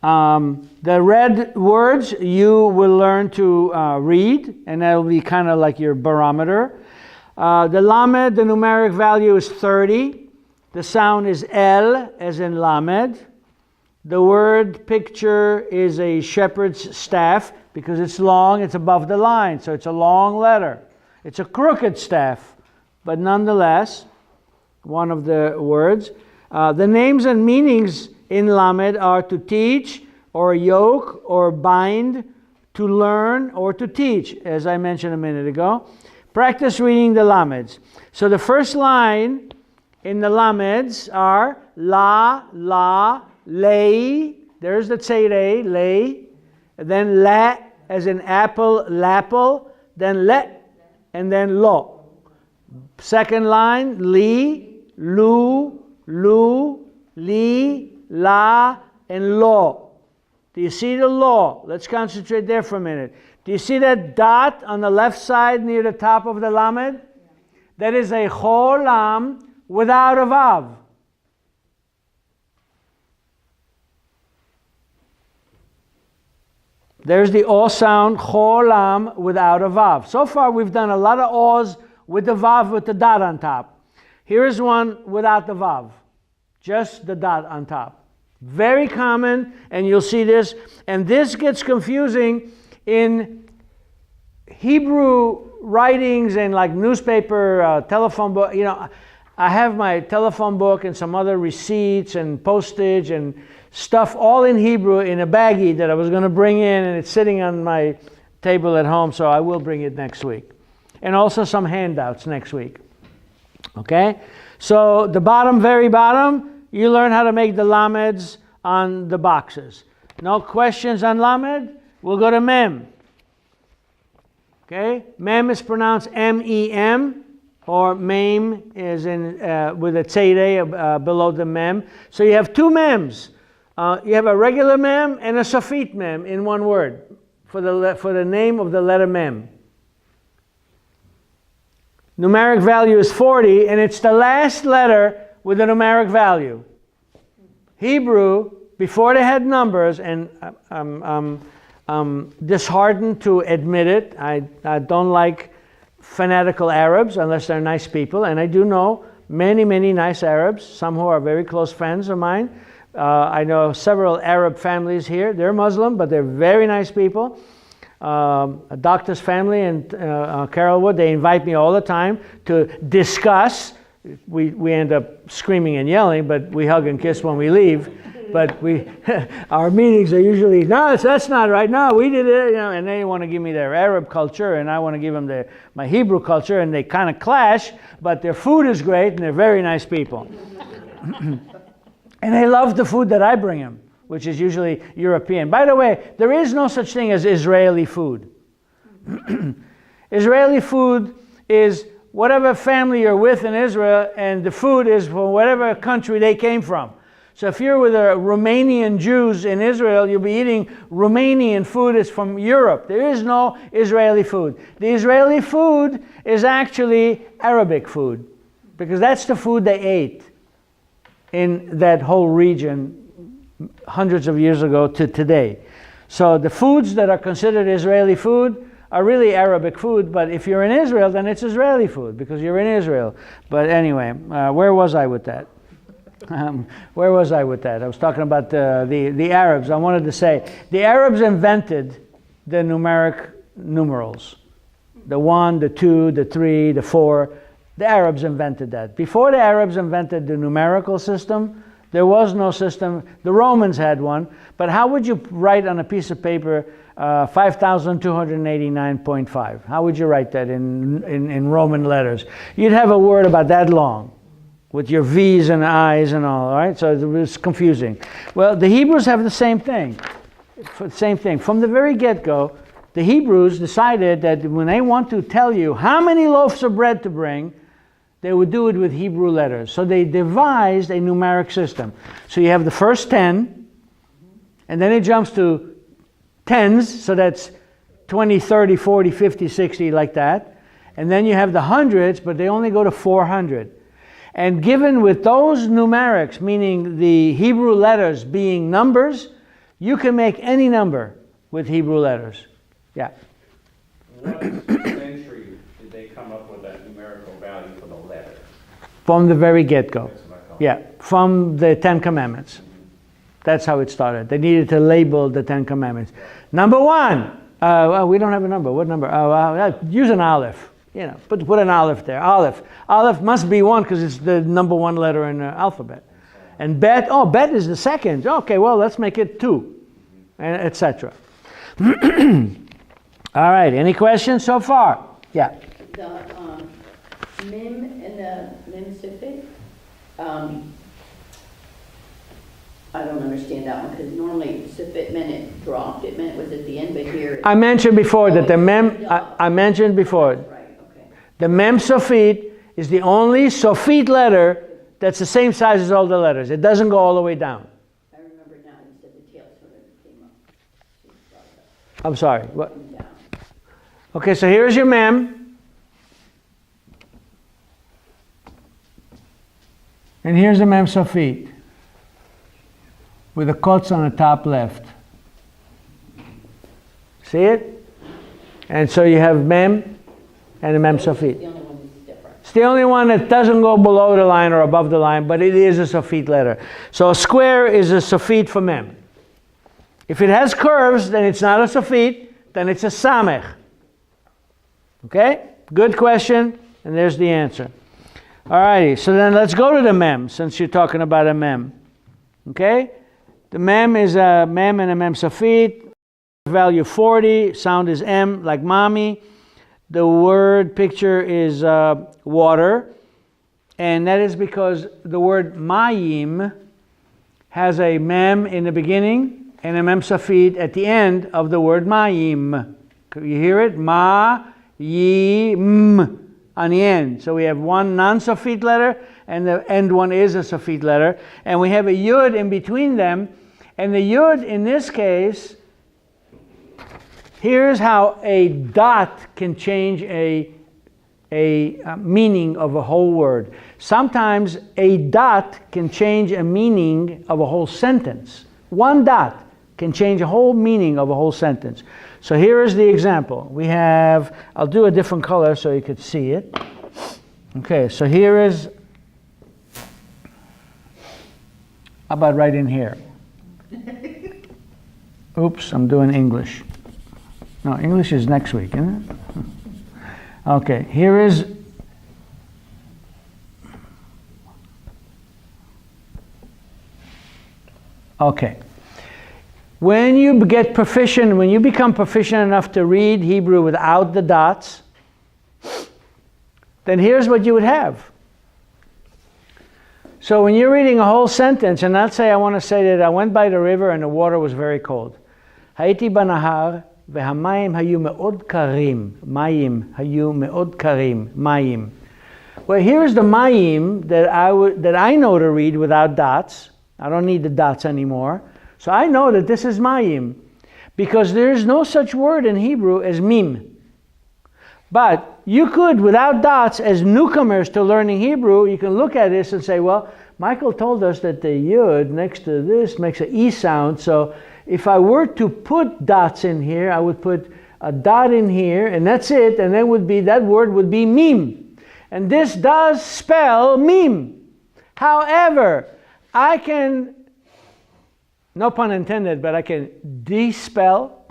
The red words you will learn to read, and that will be kind of like your barometer. The lamed, the numeric value is 30. The sound is L, as in lamed. The word picture is a shepherd's staff, because it's long, it's above the line, so it's a long letter. It's a crooked staff, but nonetheless. one of the words. The names and meanings in Lamed are to teach, or yoke, or bind, to learn, or to teach, as I mentioned a minute ago. Practice reading the Lameds. So the first line in the Lameds are la, lei, there's the tzere, lei, then la, as in apple, lapple, then let, and then lo. Second line, li, lu, li, la, and lo. Do you see the lo? Let's concentrate there for a minute. Do you see that dot on the left side near the top of the Lamed? That is a cholam without a vav. There's the O sound, cholam, without a vav. So far we've done a lot of O's with the vav with the dot on top. Here is one without the vav. Just the dot on top. Very common, and you'll see this. And this gets confusing in Hebrew writings and like newspaper, telephone book. You know, I have my telephone book and some other receipts and postage and stuff all in Hebrew in a baggie that I was going to bring in, and it's sitting on my table at home, so I will bring it next week. And also some handouts next week. Okay? So the bottom, very bottom, you learn how to make the lameds on the boxes. No questions on lamed? We'll go to mem. Okay? Mem is pronounced M-E-M, or mem is in with a tzere below the mem. So you have two mems. You have a regular mem and a sofit mem in one word for the name of the letter mem. Numeric value is 40, and it's the last letter with a numeric value. Hebrew, before they had numbers, and I'm disheartened to admit it, I don't like fanatical Arabs unless they're nice people, and I do know many, many nice Arabs, some who are very close friends of mine. I know several Arab families here. They're Muslim, but they're very nice people. A doctor's family in Carrollwood, they invite me all the time to discuss. We end up screaming and yelling, but we hug and kiss when we leave. But our meetings are usually, no, that's not right. No, we did it, you know. And they want to give me their Arab culture, and I want to give them my Hebrew culture, and they kind of clash. But their food is great, and they're very nice people. And they love the food that I bring them, which is usually European. By the way, there is no such thing as Israeli food. Israeli food is whatever family you're with in Israel, and the food is from whatever country they came from. So if you're with a Romanian Jews in Israel, you'll be eating Romanian food. It's from Europe. There is no Israeli food. The Israeli food is actually Arabic food, because that's the food they ate in that whole region hundreds of years ago to today. So the foods that are considered Israeli food are really Arabic food, but if you're in Israel, then it's Israeli food because you're in Israel. But anyway, where was I with that? I was talking about the Arabs. I wanted to say, the Arabs invented the numeric numerals. The 1, the 2, the 3, the 4. The Arabs invented that. Before the Arabs invented the numerical system, there was no system. The Romans had one, but how would you write on a piece of paper 5,289.5? How would you write that in Roman letters? You'd have a word about that long, with your V's and I's and all right? So it was confusing. Well, the Hebrews have the same thing. From the very get-go, the Hebrews decided that when they want to tell you how many loaves of bread to bring, they would do it with Hebrew letters. So they devised a numeric system. So you have the first 10, and then it jumps to tens, so that's 20, 30, 40, 50, 60, like that. And then you have the hundreds, but they only go to 400. And given with those numerics, meaning the Hebrew letters being numbers, you can make any number with Hebrew letters. Yeah. What century did they come up with that numerical value for the letter? From the very get-go. That's what I thought. Yeah, from the 10 Commandments. That's how it started. They needed to label the 10 Commandments. Number 1. Well, we don't have a number. What number? Use an aleph. You know, put an aleph there. Aleph. Aleph must be one because it's the number one letter in the alphabet. And bet, bet is the second. Okay, well, let's make it 2, and etc. All right, any questions so far? Yeah. The mem and the mem suffix, I don't understand that one, because normally suffix meant it dropped, it meant it was at the end, but here. I mentioned before that the mem, I mentioned before, Right, okay. the mem sofit is the only sofit letter that's the same size as all the letters. It doesn't go all the way down. I remember now, you said the tail sort of came up. She brought it I'm sorry. What? up and down. Okay, so here's your mem. And here's the mem sofit with the quotes on the top left. See it? And so you have mem and the mem sofit. The only one that's different. It's the only one that doesn't go below the line or above the line, but it is a sofit letter. So a square is a sofit for mem. If it has curves, then it's not a sofit, then it's a samech. Okay? Good question, and there's the answer. All righty, so then let's go to the mem, since you're talking about a mem. Okay? The mem is a mem and a mem sofit. Value 40, sound is M, like mommy. The word picture is water, and that is because the word mayim has a mem in the beginning and a mem sofit at the end of the word mayim. You hear it? Ma, yim on the end. So we have one non-sofit letter, and the end one is a sofit letter, and we have a yud in between them, and the yud in this case, here's how a dot can change a meaning of a whole word. Sometimes a dot can change a meaning of a whole sentence. One dot can change a whole meaning of a whole sentence. So here is the example. We have, I'll do a different color so you could see it. Okay, so here is, how about right in here? Oops, I'm doing English. No, English is next week, isn't it? Okay, here is, okay. When you get proficient, when you become proficient enough to read Hebrew without the dots, then here's what you would have. So when you're reading a whole sentence, and let's say I want to say that I went by the river and the water was very cold. Haiti banahar והמים היו מאוד קרים, מים היו מאוד קרים, מים. Well, here's the mayim that I know to read without dots. I don't need the dots anymore. So I know that this is mayim, because there is no such word in Hebrew as mim. But you could, without dots, as newcomers to learning Hebrew, you can look at this and say, well, Michael told us that the yud next to this makes an E sound, so if I were to put dots in here, I would put a dot in here, and that's it, and then that word would be mim. And this does spell mim. However, I can, no pun intended, but I can dispel,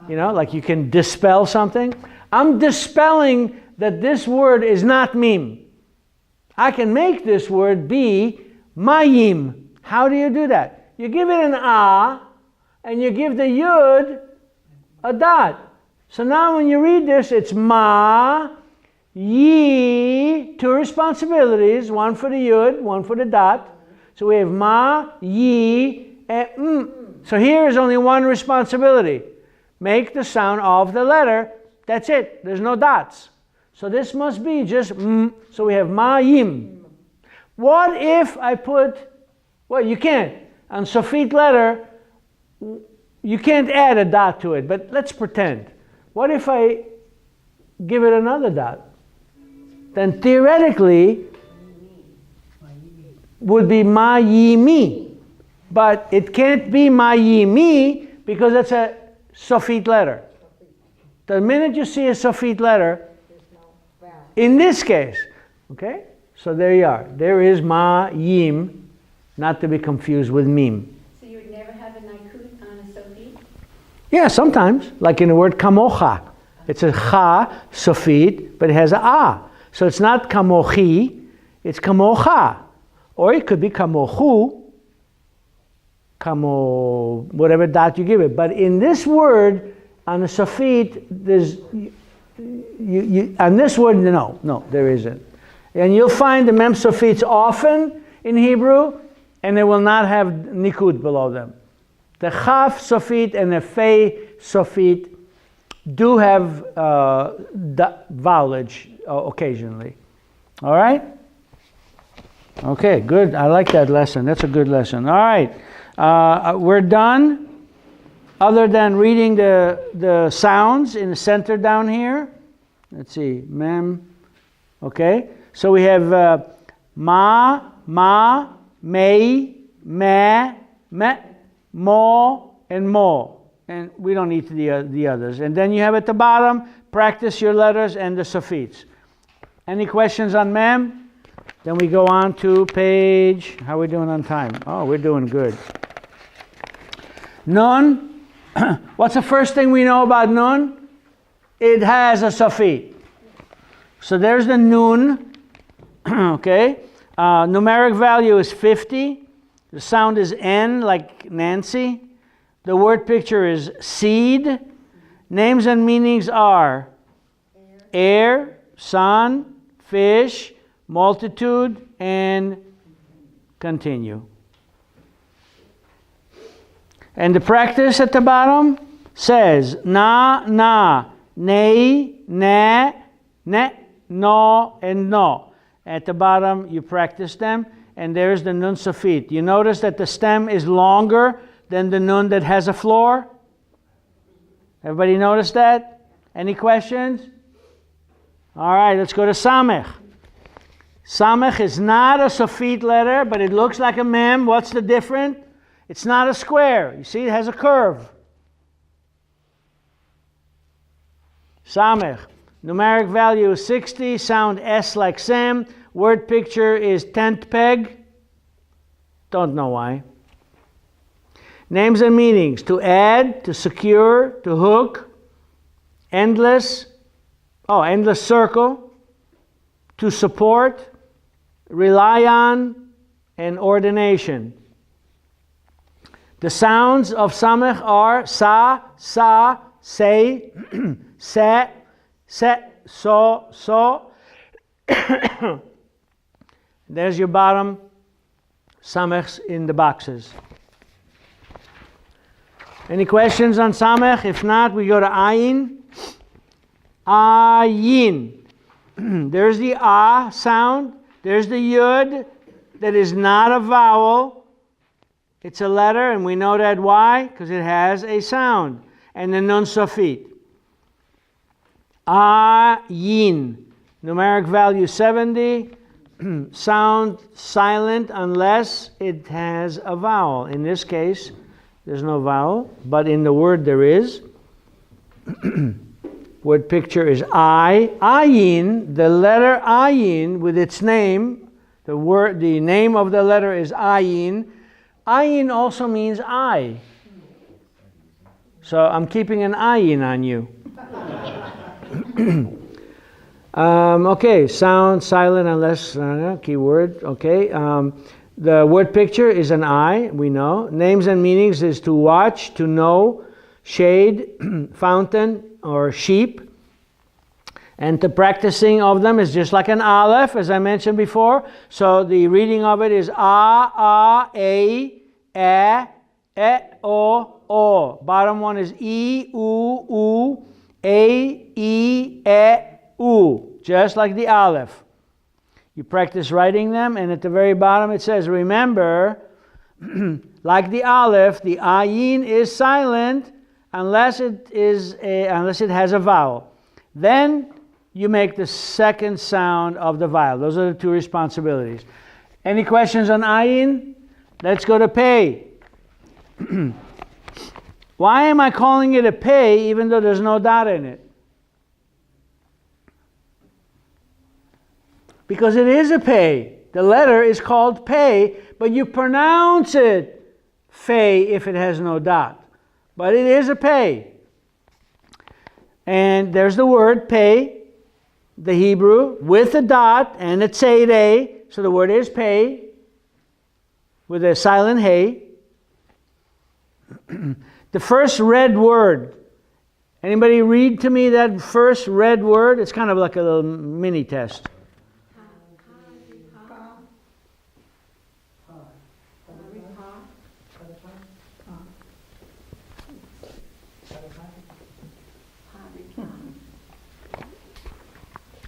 like you can dispel something. I'm dispelling that this word is not mim. I can make this word be mayim. How do you do that? You give it an ah, and you give the yud a dot. So now when you read this, it's ma, yi, 2 responsibilities, one for the yud, one for the dot. So we have ma, yi, and So here is only one responsibility. Make the sound of the letter. That's it. There's no dots. So this must be just So we have ma, yim. What if I put, well, you can't. On sofit letter, you can't add a dot to it, but let's pretend. What if I give it another dot? Then theoretically would be ma-yi-mi. But it can't be ma-yi-mi because that's a sofit letter. The minute you see a sofit letter, in this case, okay? So there you are. There is ma-yim, not to be confused with mim. So you would never have a naikut on a sofit? Yeah, sometimes, like in the word kamocha. It's a cha, sofit, but it has a a. So it's not kamochi, it's kamocha. Or it could be kamochu, kamo, whatever dot you give it. But in this word, on the sofit, there's, on this word, no, there isn't. And you'll find the mem sofits often in Hebrew, and they will not have nikud below them. The chaf sofit and the fei sofit do have vowelage occasionally. All right? Okay, good. I like that lesson. That's a good lesson. All right. We're done. Other than reading the sounds in the center down here. Let's see. Mem. Okay. So we have ma, mei, me, mo, and mo. And we don't need the others. And then you have at the bottom, practice your letters and the sofits. Any questions on mem? Then we go on to page, how are we doing on time? Oh, we're doing good. Nun, what's the first thing we know about nun? It has a sofit. So there's the nun, okay? Numeric value is 50. The sound is N, like Nancy. The word picture is seed. Names and meanings are air, sun, fish, multitude, and continue. And the practice at the bottom says na, nay, ne, no, and no. At the bottom, you practice them, and there's the nun sofit. You notice that the stem is longer than the nun that has a floor? Everybody notice that? Any questions? All right, let's go to samech. Samech is not a sofit letter, but it looks like a mem. What's the difference? It's not a square. You see, it has a curve. Samech. Numeric value is 60. Sound S like Sam. Word picture is tent peg. Don't know why. Names and meanings. To add, to secure, to hook. Endless. Oh, endless circle. To support. Rely on. And ordination. The sounds of samech are sa, say, se, so. There's your bottom samechs in the boxes. Any questions on samech? If not, we go to ayin. Ayin. There's the ah sound. There's the yud that is not a vowel. It's a letter, and we know that why? Because it has a sound. And the nun sofit. Ayin. Numeric value 70. Sound silent unless it has a vowel. In this case, there's no vowel, but in the word there is. Word picture is I. Ayin, the letter ayin with its name, the name of the letter is ayin. Ayin also means I. So I'm keeping an ayin on you. Okay, sound silent unless, keyword, okay. The word picture is an eye, we know. Names and meanings is to watch, to know, shade, fountain, or sheep. And the practicing of them is just like an aleph, as I mentioned before. So the reading of it is a, o. Bottom one is e, u, a, e, u. Just like the aleph. You practice writing them, and at the very bottom it says, remember, like the aleph, the ayin is silent unless it has a vowel. Then you make the second sound of the vowel. Those are the two responsibilities. Any questions on ayin? Let's go to pei. Why am I calling it a pei even though there's no dot in it? Because it is a pei. The letter is called pei, but you pronounce it fei if it has no dot. But it is a pei. And there's the word pay, the Hebrew, with a dot and a tzedeh. So the word is pay, with a silent hey. The first red word. Anybody read to me that first red word? It's kind of like a little mini test.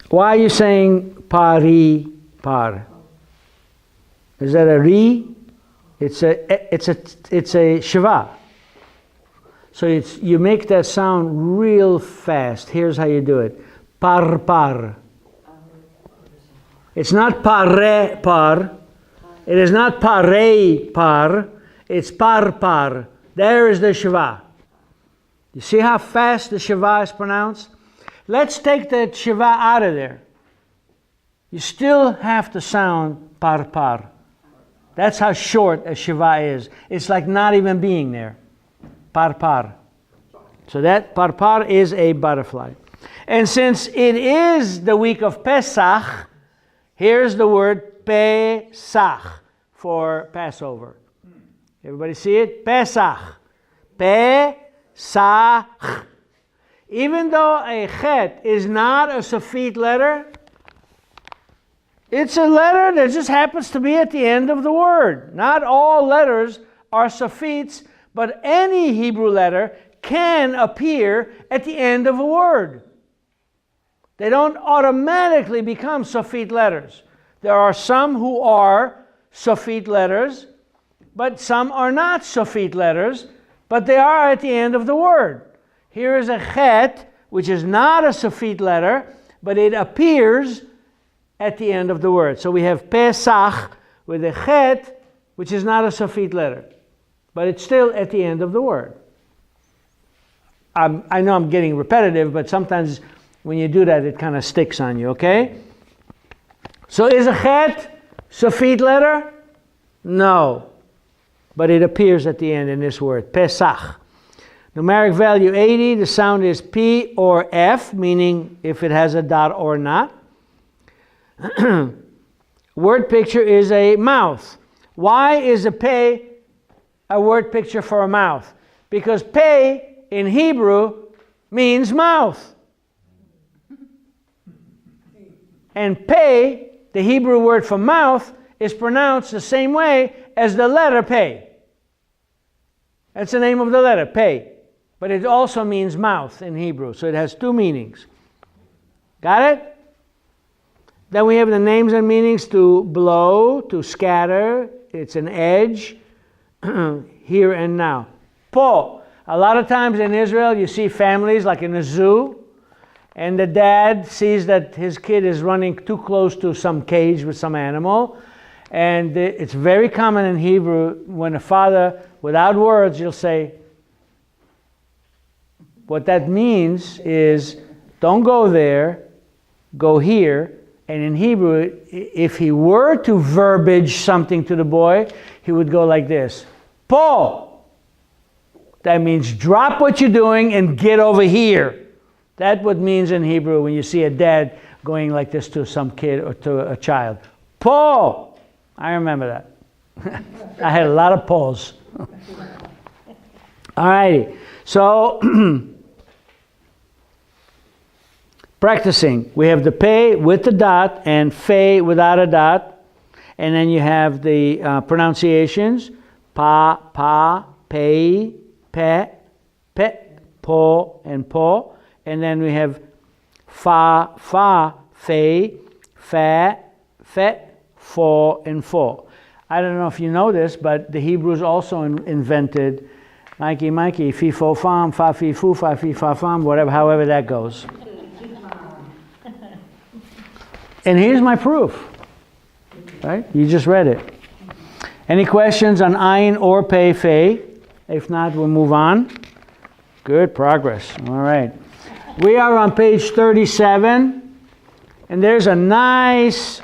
Why are you saying pari par? Is that a ri? It's a shiva. So you make that sound real fast. Here's how you do it. Par par. It's not pare par. It is not pare par. It's par par. There is the shiva. You see how fast the shiva is pronounced? Let's take the shiva out of there. You still have to sound par par. That's how short a shiva is. It's like not even being there. Par par. So that par par is a butterfly. And since it is the week of Pesach, here's the word Pesach for Passover. Everybody see it? Pesach. Pesach. Even though a chet is not a Safit letter, it's a letter that just happens to be at the end of the word. Not all letters are Safits, but any Hebrew letter can appear at the end of a word. They don't automatically become Safit letters. There are some who are Safit letters, but some are not Safit letters, but they are at the end of the word. Here is a chet, which is not a Safit letter, but it appears at the end of the word. So we have Pesach with a chet, which is not a Safit letter, but it's still at the end of the word. I know I'm getting repetitive, but sometimes when you do that, it kind of sticks on you, okay? So is a chet Safit letter? No. But it appears at the end in this word, Pesach. Numeric value 80, the sound is P or F, meaning if it has a dot or not. Word picture is a mouth. Why is a pei a word picture for a mouth? Because pei in Hebrew means mouth. And pei, the Hebrew word for mouth, is pronounced the same way as the letter pei. That's the name of the letter, pei. But it also means mouth in Hebrew, so it has two meanings. Got it? Then we have the names and meanings to blow, to scatter. It's an edge, here and now. Po. A lot of times in Israel you see families like in a zoo, and the dad sees that his kid is running too close to some cage with some animal. And it's very common in Hebrew when a father, without words, you'll say, what that means is, don't go there, go here. And in Hebrew, if he were to verbiage something to the boy, he would go like this. Po! That means drop what you're doing and get over here. That's what it means in Hebrew when you see a dad going like this to some kid or to a child. Po! I remember that. I had a lot of pause. All righty. So, practicing. We have the pei with the dot and fei without a dot. And then you have the pronunciations. Pa, pa, pei, pe, pe, po, and po. And then we have fa, fa, fei, fa, fe, fo, and fo. I don't know if you know this, but the Hebrews also invented Mikey, fi, fo, fam, fa, fi, fu, fa, fi, fa, fam, whatever, however that goes. And here's my proof. Right? You just read it. Any questions on ayin or pei, fei? If not, we'll move on. Good progress. All right. We are on page 37, and there's a nice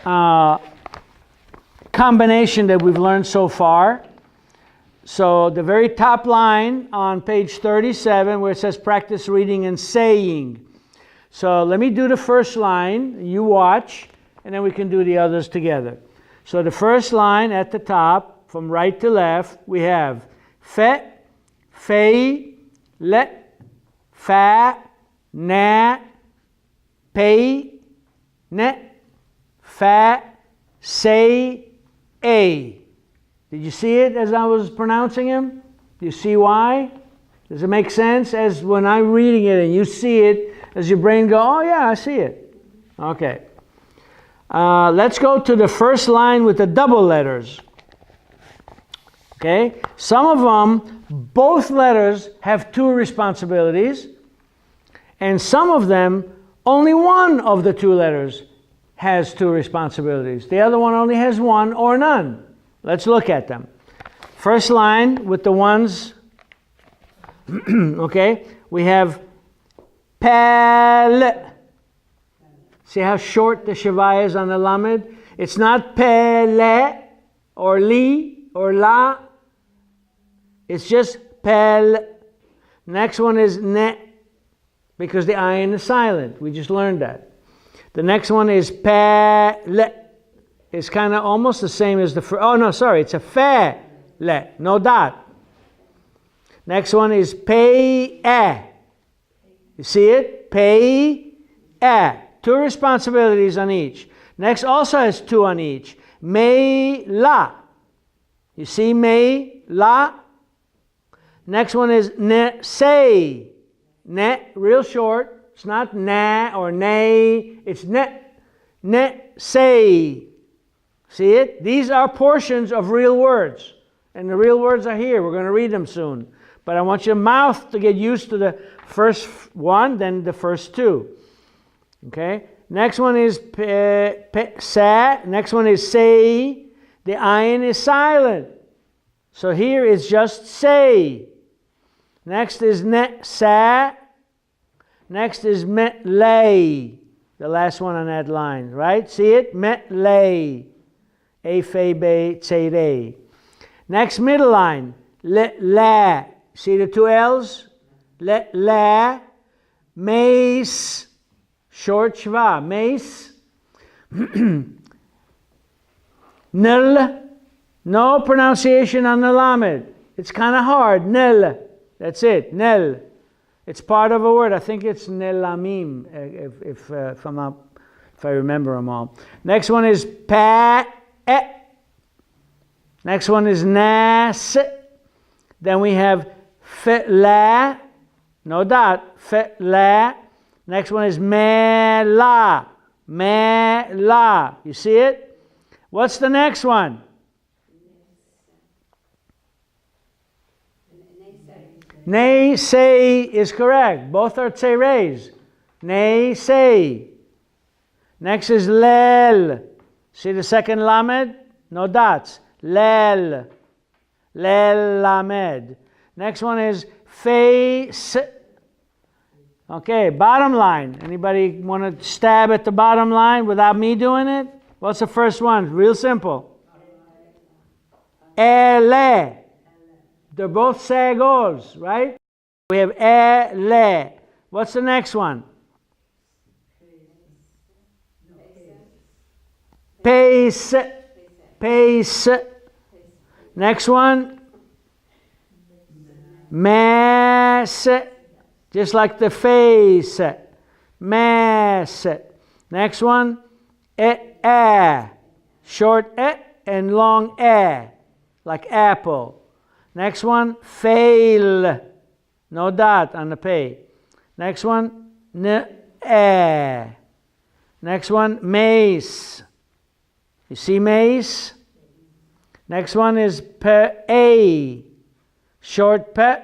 combination that we've learned so far. So the very top line on page 37 where it says practice reading and saying. So let me do the first line, you watch, and then we can do the others together. So the first line at the top, from right to left, we have fe, fei, let, fa, na, pei, ne, fa, say, a. Did you see it as I was pronouncing him? Do you see why? Does it make sense? As when I'm reading it and you see it, does your brain go, oh yeah, I see it? Okay. Let's go to the first line with the double letters. Okay? Some of them, both letters have two responsibilities, and some of them, only one of the two letters has two responsibilities. The other one only has one or none. Let's look at them. First line with the ones, okay, we have pel. See how short the Shava is on the Lamed? It's not pele or li or la. It's just pel. Next one is ne, because the ayin is silent. We just learned that. The next one is pele. It's kind of almost the same as the first. Oh no, sorry, it's a fe le, no dot. Next one is pei e. You see it? Pei e. Two responsibilities on each. Next also has two on each. Mei la. You see mei la? Next one is ne say. Ne, real short. It's not na or nay. It's ne. Ne say. See it? These are portions of real words. And the real words are here. We're going to read them soon. But I want your mouth to get used to the first one, then the first two. Okay? Next one is sa. Next one is say. The ayin is silent. So here it's just say. Next is ne sa. Next is met lay. The last one on that line, right? See it? Met lay. A fe be tse re. Next middle line. Le la. See the two L's? Le la. Mace. Short shva. Mace. Nil. No pronunciation on the lamed. It's kind of hard. Nil. That's it. Nil. It's part of a word. I think it's nelamim, if I remember them all. Next one is pa. Next one is nas. Then we have fe la, no dot, fe la. Next one is me la, me la. You see it? What's the next one? Nay say is correct. Both are tseres. Nay say. Next is lel. See the second lamed? No dots. Lel. Lel lamed. Next one is face. Okay, bottom line. Anybody want to stab at the bottom line without me doing it? What's the first one? Real simple. Ele. They're both sagos, right? We have ele. What's the next one? Pace. Pace. Next one? Mass. Just like the face. Mass. Next one? Short and long like apple. Next one, fail. No dot on the pay. Next one, Next one, mace. You see mace? Next one is a. Short pe,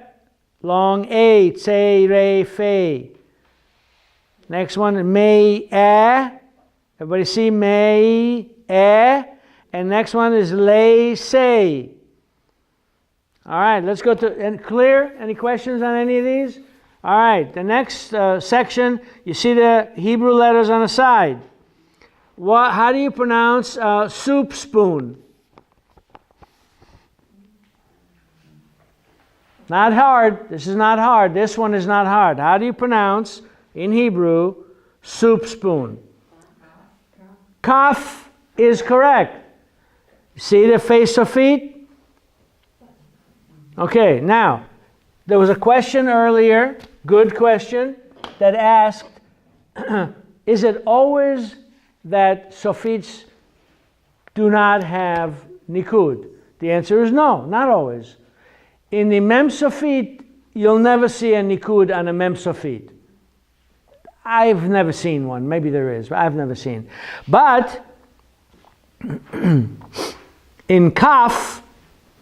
long a. Tse, re, fe. Next one, may, Everybody see may, And next one is lay, say. All right, let's go to, and clear? Any questions on any of these? All right, the next section, you see the Hebrew letters on the side. How do you pronounce soup spoon? Not hard. This is not hard. This one is not hard. How do you pronounce, in Hebrew, soup spoon. Kaf is correct. See the face of feet? Okay, now, there was a question earlier, good question, that asked, is it always that sophites do not have nikud? The answer is no, not always. In the mem sophit, you'll never see a nikud on a mem sophit. I've never seen one. Maybe there is, but I've never seen. But in kaf,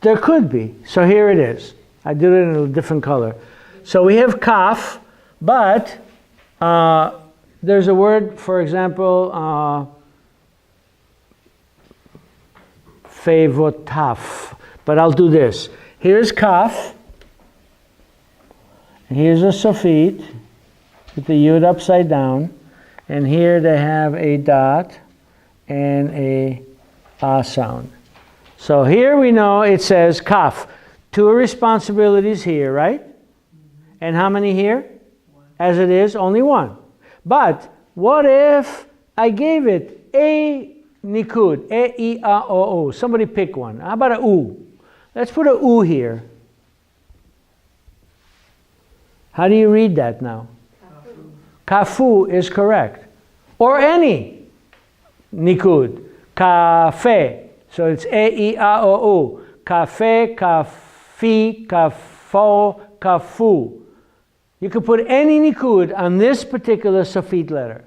there could be. So here it is. I did it in a different color. So we have kaf, but there's a word, for example, Fevotaf. But I'll do this. Here's kaf. Here's a sophit with the yud upside down. And here they have a dot and a sound. So here we know it says kaf. Two responsibilities here, right? And how many here? As it is, only one. But what if I gave it a nikud, E-I-A-O-O? Somebody pick one. How about a U? Let's put a U here. How do you read that now? Kafu is correct. Or any nikud. Kafe. So it's E-I-A-O-O. Kafe, kafi, kafo, kafu. You could put any nikud on this particular sophit letter.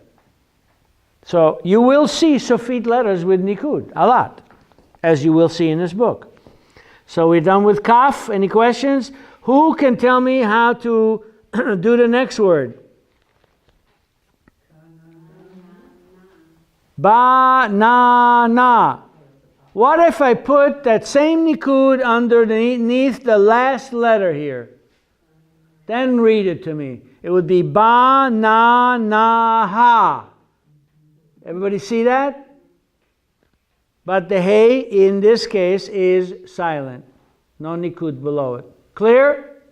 So you will see sophit letters with nikud, a lot, as you will see in this book. So we're done with kaf. Any questions? Who can tell me how to do the next word? Banana. What if I put that same nikud underneath the last letter here? Then read it to me. It would be ba-na-na-ha. Everybody see that? But the hey in this case is silent. No nikud below it. Clear?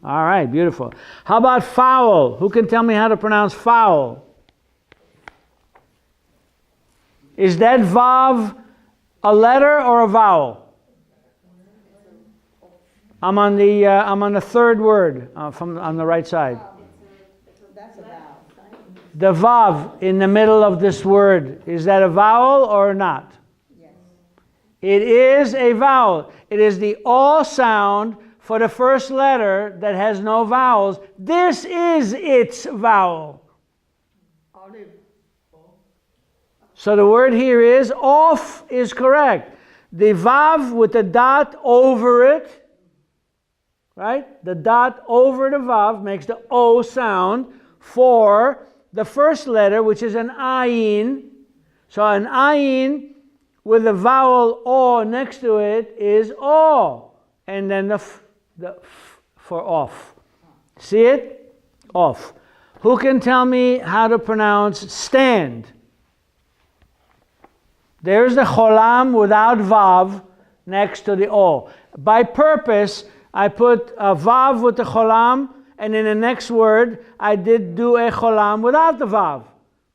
All right, beautiful. How about foul? Who can tell me how to pronounce foul? Is that vav a letter or a vowel? I'm on the third word on the right side. That's a vowel. The vav in the middle of this word, is that a vowel or not? Yes. It is a vowel. It is the all sound for the first letter that has no vowels. This is its vowel. So the word here is off is correct. The vav with the dot over it, right? The dot over the vav makes the O sound for the first letter, which is an ayin. So an ayin with the vowel O next to it is O. And then the f for off. See it? Off. Who can tell me how to pronounce stand? There's the cholam without vav next to the O. By purpose, I put a vav with the cholam, and in the next word, I did do a cholam without the vav.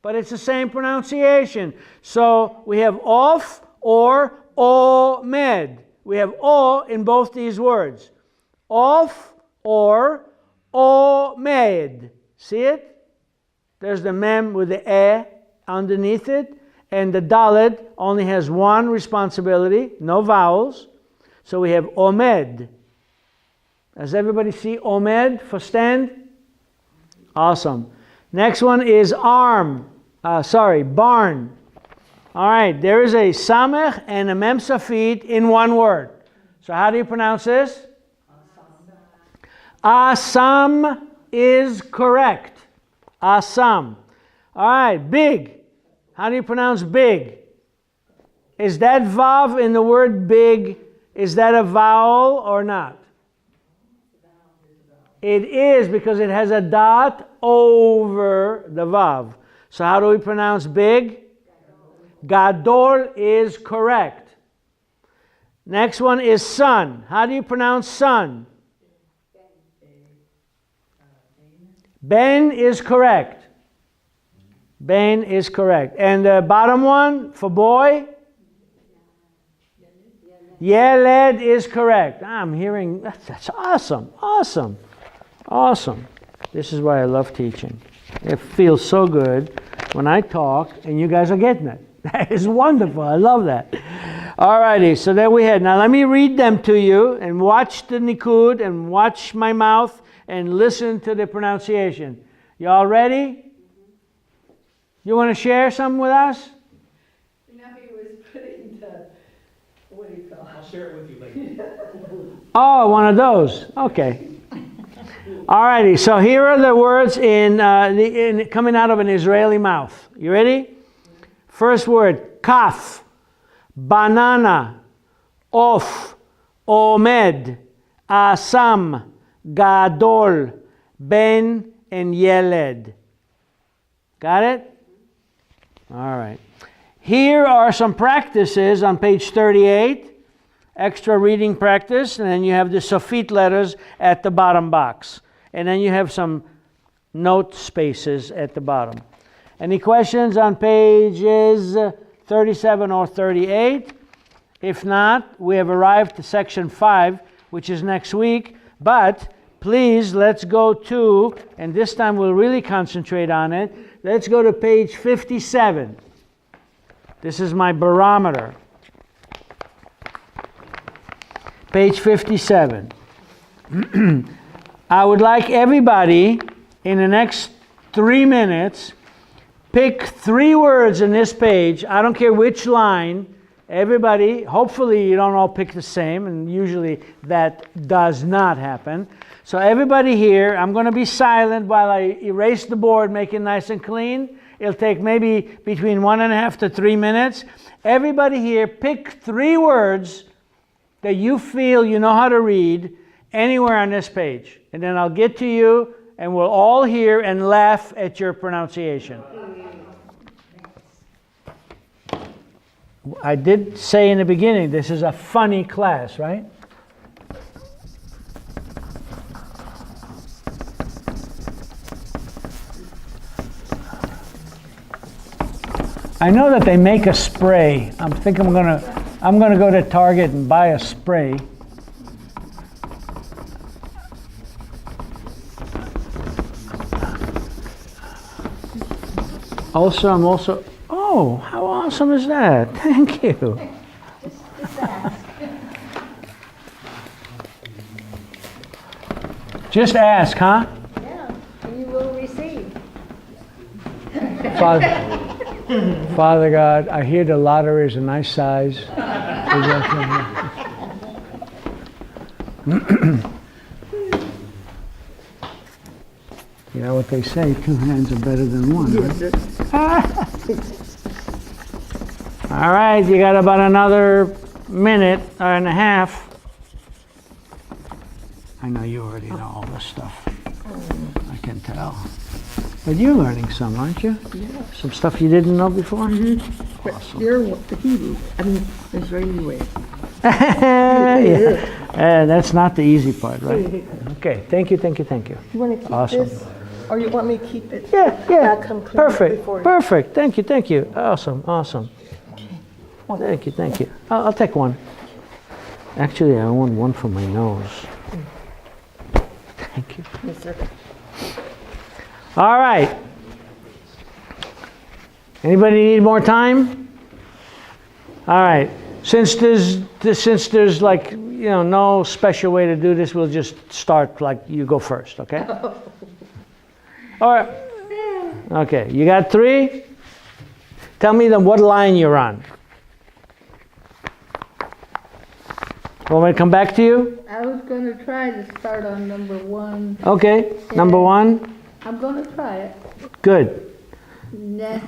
But it's the same pronunciation. So we have off or omed. We have O in both these words. Off or omed. See it? There's the mem with the e underneath it. And the dalet only has one responsibility, no vowels. So we have omed. Does everybody see omed for stand? Awesome. Next one is barn. All right, there is a samech and a mem safit in one word. So how do you pronounce this? Asam is correct. Asam. All right, big. How do you pronounce big? Is that vav in the word big, is that a vowel or not? It is, because it has a dot over the vav. So how do we pronounce big? Gadol is correct. Next one is son. How do you pronounce son? Ben is correct. Ben is correct. And the bottom one for boy? Yeled is correct. I'm hearing, that's awesome, awesome, awesome. This is why I love teaching. It feels so good when I talk and you guys are getting it. That is wonderful. I love that. All righty, so there we had. Now let me read them to you and watch the nikud and watch my mouth and listen to the pronunciation. Y'all ready? You want to share something with us? Now he was putting the, what do you call it? I'll share it with you later. Oh, one of those. Okay. All righty, so here are the words coming out of an Israeli mouth. You ready? First word, kaf, banana, of, omed, asam, gadol, ben, and yeled. Got it? All right. Here are some practices on page 38. Extra reading practice, and then you have the Sofit letters at the bottom box. And then you have some note spaces at the bottom. Any questions on pages 37 or 38? If not, we have arrived to section 5, which is next week. But please, let's go to, and this time we'll really concentrate on it, let's go to page 57. This is my barometer. Page 57. I would like everybody in the next 3 minutes, pick 3 words in this page. I don't care which line. Everybody, hopefully you don't all pick the same, and usually that does not happen. So everybody here, I'm going to be silent while I erase the board, make it nice and clean. It'll take maybe between 1.5 to 3 minutes. Everybody here, pick 3 words that you feel you know how to read anywhere on this page. And then I'll get to you and we'll all hear and laugh at your pronunciation. I did say in the beginning, this is a funny class, right? I know that they make a spray. I'm thinking I'm gonna go to Target and buy a spray. Also, oh, how awesome is that? Thank you. Just ask, huh? Yeah, and you will receive. Father God, I hear the lottery is a nice size. You know what they say, 2 hands are better than one, right? All right, you got about another minute and a half. I know you already know all this stuff. I can tell. But you're learning some, aren't you? Yeah. Some stuff you didn't know before? But Awesome. they're the Hebrew, Israeli way. Yeah. That's not the easy part, right? Okay, thank you. You want to keep Awesome. this? Or you want me to keep it? Yeah, I'll come clean it before. perfect. Thank you. Awesome. Thank you. I'll take one. Actually, I want one for my nose. Thank you. Yes, sir. All right. Anybody need more time? All right. Since there's like, no special way to do this, we'll just start like you go first, okay? All right. Okay, you got 3? Tell me then what line you're on. Want me to come back to you? I was going to try to start on number 1. Okay, number 1. I'm going to try it. Good. Nest,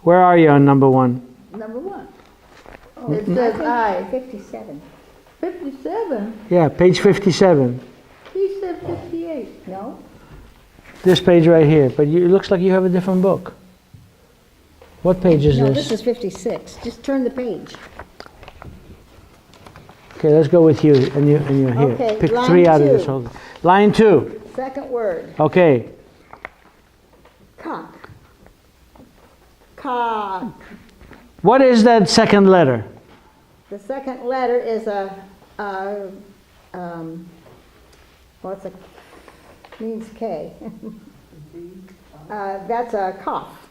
Where are you on number 1? number 1. It says I. 57. 57. Yeah, page 57. He said 58. No? This page right here, but it looks like you have a different book. What page is No, this? this is 56. Just turn the page. Okay, let's go with you, and you're here. Okay, Pick line 3 out of 2. this whole. Line 2. Second word. Okay. Cock. Cock. What is that second letter? The second letter is what's a, means K. That's a cough.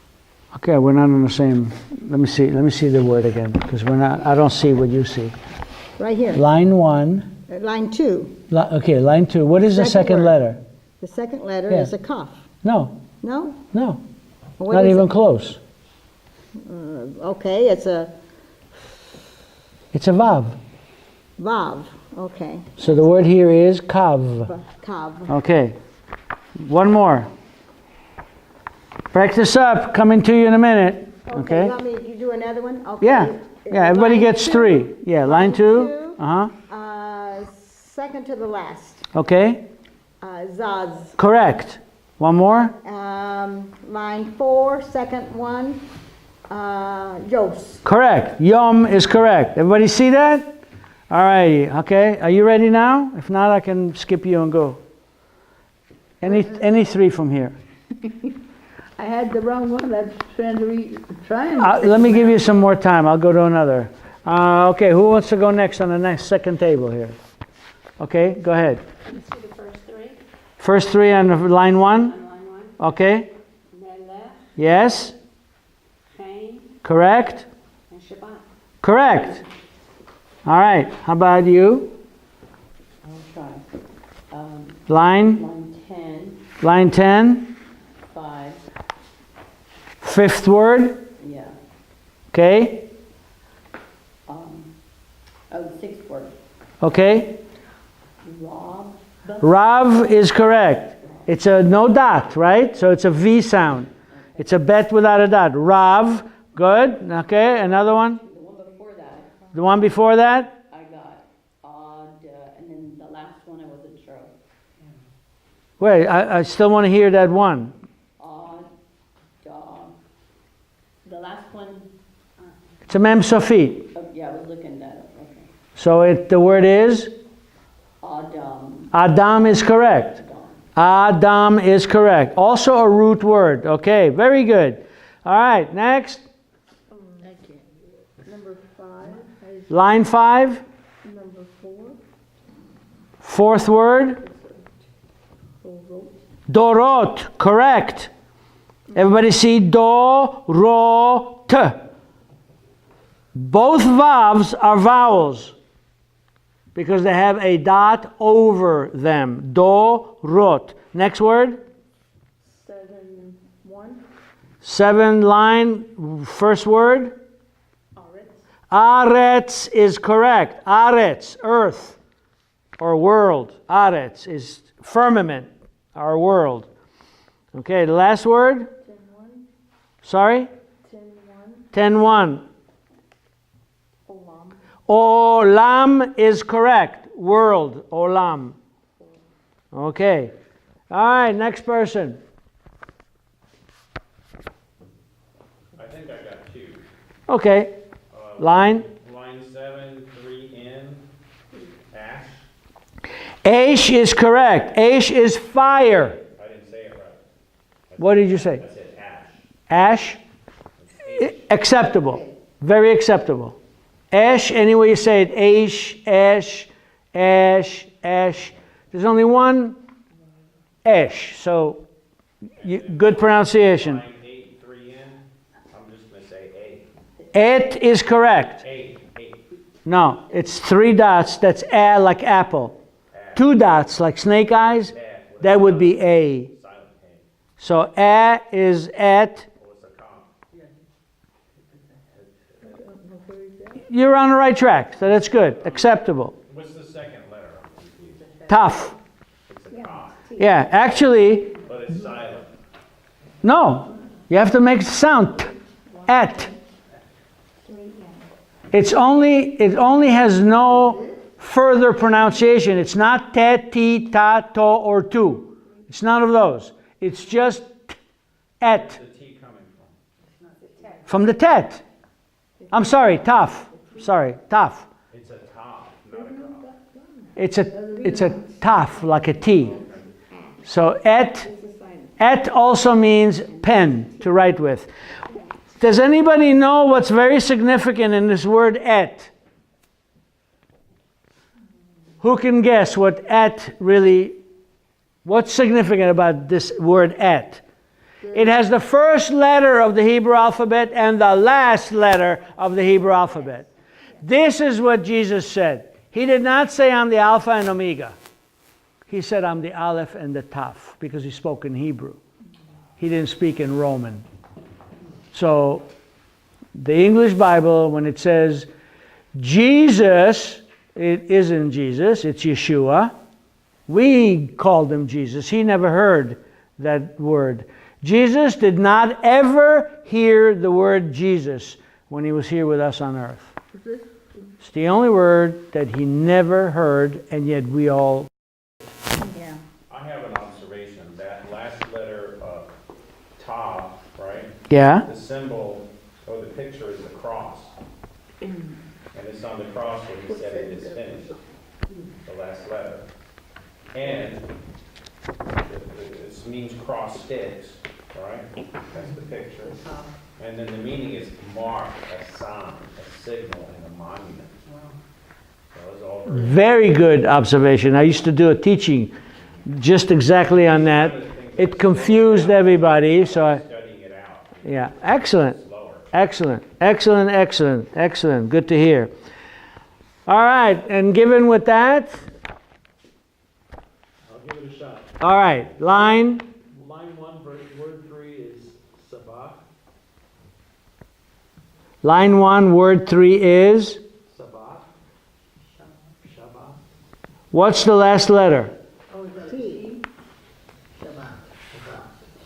Okay, we're not on the same. Let me see the word again, because we're not. I don't see what you see. Right here. Line 1. Line 2. Okay, line 2. What is the second word. letter? The second letter Yeah. is a cough. No, No? no, What not is even it? close. Okay, it's a It's a vav. vav. Okay. So the word here is kav. Kav. Okay, one more. Practice up. Coming to you in a minute. Okay. You want me to do another one? Okay. Yeah. Yeah. Everybody Line gets 2, 3. Yeah. Line 2. two. Second to the last. Okay. Zaz. Correct. One more. Line 4, second one. Yos. Correct. Yom is correct. Everybody see that? All righty. Okay. Are you ready now? If not, I can skip you and go. Any 3 from here. I had the wrong one, I was trying to trying. Let me give you some more time. I'll go to another. Okay. Who wants to go next on the next second table here? Okay. Go ahead. Let's do the first 3 First 3 on line 1. on line 1. Okay. Melech, Yes. Chain, Correct. and Shabbat. Correct. All right. How about you? I'll try. Line. Line 10, Line 10. 5, 5th word. yeah. Okay. Oh, 6th word. Okay. Rob. Rav is correct. It's a no dot, right? So it's a V sound. It's a bet without a dot. Rav. Good. Okay. Another one. The one before that, The one before that. I got odd, and then the last one I wasn't sure. Wait. I still want to hear that one. Odd, dog. The last one, It's a mem sofit. oh, yeah, I was looking that up, okay. So the word is Adam. Adam is correct. Adam is correct. Also a root word. Okay, very good. All right, next. Number 5, Line 5. number 4, 4th word. Dorot, correct. Everybody see do-ro-t. Both vowels are vowels because they have a dot over them. Do-rot. Next word. 7, 1, 7 line, first word. Aretz, Aretz is correct. Aretz, earth or world. Aretz is firmament, our world. Okay, the last word. 10, 1, Sorry? 10, 1, 10-1. Olam, Olam is correct. World, olam. Okay. All right, next person. I think I got 2. Okay. Line. Line 7, 3N, ash. Aish is correct. Aish is fire. I didn't say it right. What did you say? I said ash. Ash? It's H. Acceptable. Very acceptable. Ash, any way you say it. Aish, ash, ash, ash. There's only one ash. So, good pronunciation. Line 8, 3N, I'm just going to say A. Et is correct. 8. No, it's 3 dots. That's a like apple. 2 dots like snake eyes. That would be a. Silent A. So a is et. What's a comma? You're on the right track. So that's good. Acceptable. What's the second letter? I'm confused. Tough. It's a comma, Yeah, actually, but it's silent. no. You have to make the sound. Et. It only has no further pronunciation. It's not te, ti, ta, to, or tu. It's none of those. It's just et. Where's the T coming from? From the tet. I'm sorry, taf. Sorry, taf. It's a top, not a comma. It's a taf, like a T. So et Et also means pen, to write with. Does anybody know what's very significant in this word et? Who can guess what et really, what's significant about this word et? It has the first letter of the Hebrew alphabet and the last letter of the Hebrew alphabet. This is what Jesus said. He did not say, I'm the Alpha and Omega. He said, I'm the Aleph and the Taf, because he spoke in Hebrew. He didn't speak in Roman. So, the English Bible, when it says Jesus, it isn't Jesus, it's Yeshua. We called him Jesus. He never heard that word. Jesus did not ever hear the word Jesus when he was here with us on earth. It's the only word that he never heard, and yet we all... Yeah. I have an observation. That last letter of Ta, right? Yeah? The symbol, or the picture is the cross. And it's on the cross where he said it is finished. The last letter. And it means cross sticks, right? That's the picture. And then the meaning is mark, a sign, a signal, and a monument. So it's all Very good observation. I used to do a teaching just exactly on that. It confused everybody, so I... studying it out. Yeah, excellent. Slower. Excellent, excellent, excellent, excellent. Good to hear. All right, and given with that, I'll give it a shot. all right, line, Line 1, word 3 is sabach. line 1, word 3 is, Sabach. Shabbat. what's the last letter? T.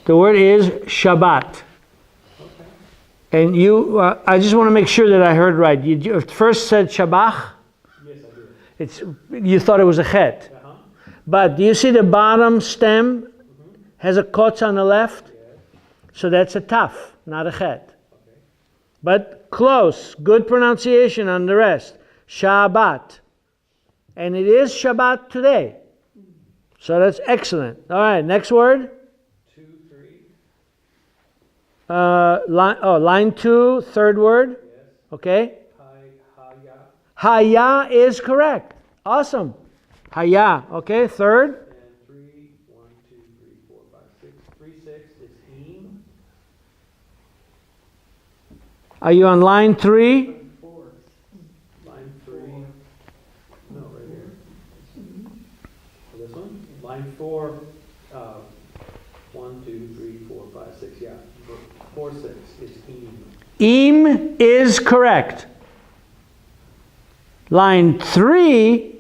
The word is Shabbat. And you, I just want to make sure that I heard right. You first said Shabbat. Yes, I do. It's, you thought it was a chet. Uh-huh. But do you see the bottom stem has a kotz on the left? Yes. So that's a taf, not a chet. Okay. But close, good pronunciation on the rest. Shabbat. And it is Shabbat today. So that's excellent. All right, next word. 2, 3. Line 2, third word. Yes. Okay. Haya. Haya is correct. Awesome. Haya. Okay, third. And 3, 1, 2, 3, 4, 5, 6. 3, 6 is him. Are you on line 3? Line 3. No, right here. This one. Line 4. 1, 2, 3, 4, 5, 6. Yeah. 4, 6 is him. Im is correct. Line 3,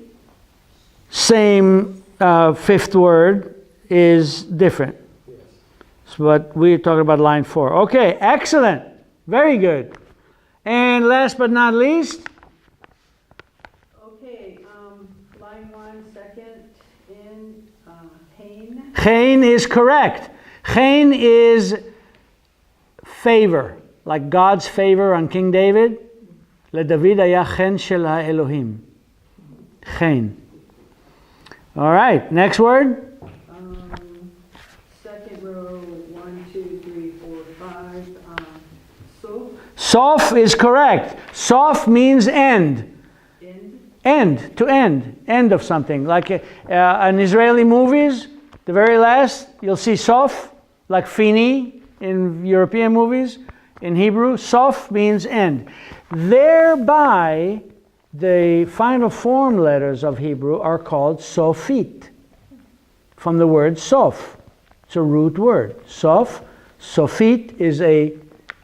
same fifth word, is different. Yes. But we're talking about line 4. Okay, excellent. Very good. And last but not least, Okay, line 1, second in, pain. Chen is correct. Chen is favor, like God's favor on King David. LeDavid haya chen shel haElohim. Chen. All right, next word. Second row, 1, 2, 3, 4, 5, so, Sof is correct. Sof means end. end. End, to end. End of something. Like in Israeli movies, the very last, you'll see Sof, like Fini in European movies. In Hebrew, Sof means end. Thereby, the final form letters of Hebrew are called Sofit, from the word Sof. It's a root word. Sof. Sofit is a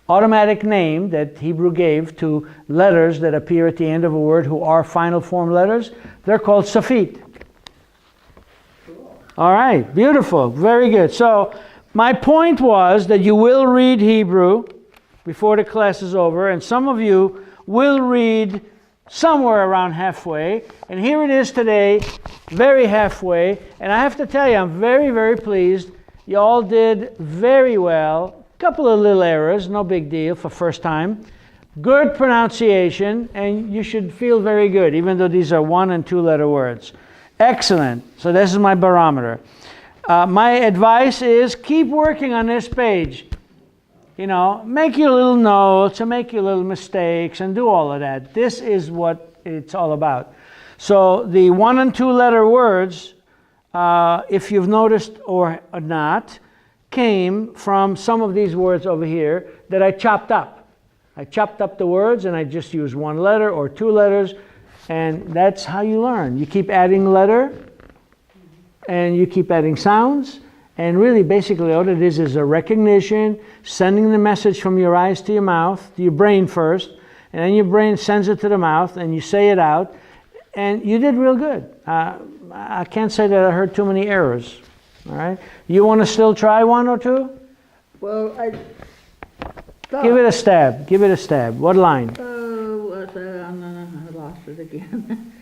automatic name that Hebrew gave to letters that appear at the end of a word who are final form letters. They're called Sofit. All right, beautiful, very good. So my point was that you will read Hebrew before the class is over, and some of you will read somewhere around halfway. And here it is today, very halfway. And I have to tell you, I'm very, very pleased. You all did very well. A couple of little errors, no big deal for first time. Good pronunciation, and you should feel very good, even though these are 1- and 2-letter words. Excellent. So this is my barometer. My advice is keep working on this page. You know, make your little notes and make your little mistakes and do all of that. This is what it's all about. So the 1 and 2 letter words, if you've noticed or not, came from some of these words over here that I chopped up. I chopped up the words and I just used 1 letter or 2 letters, and that's how you learn. You keep adding letter and you keep adding sounds, and really basically all it is a recognition, sending the message from your eyes to your mouth, to your brain first, and then your brain sends it to the mouth and you say it out, and you did real good. I can't say that I heard too many errors. All right, you want to still try 1 or 2? Well, I thought. Give it a stab. Give it a stab. What line? I lost it again.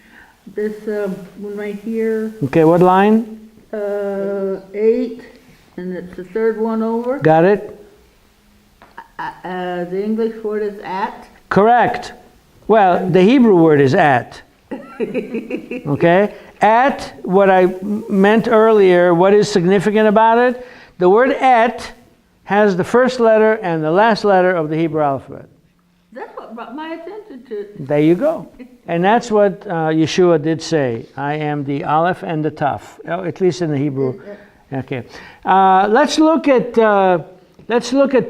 This one right here, Okay, what line? 8, and it's the third one over. Got it? The English word is at. Correct. Well, the Hebrew word is at. Okay? At, what I meant earlier, what is significant about it? The word at has the first letter and the last letter of the Hebrew alphabet. That's what brought my attention to it. There you go. And that's what Yeshua did say. I am the Aleph and the Taf, at least in the Hebrew. Okay. Let's look at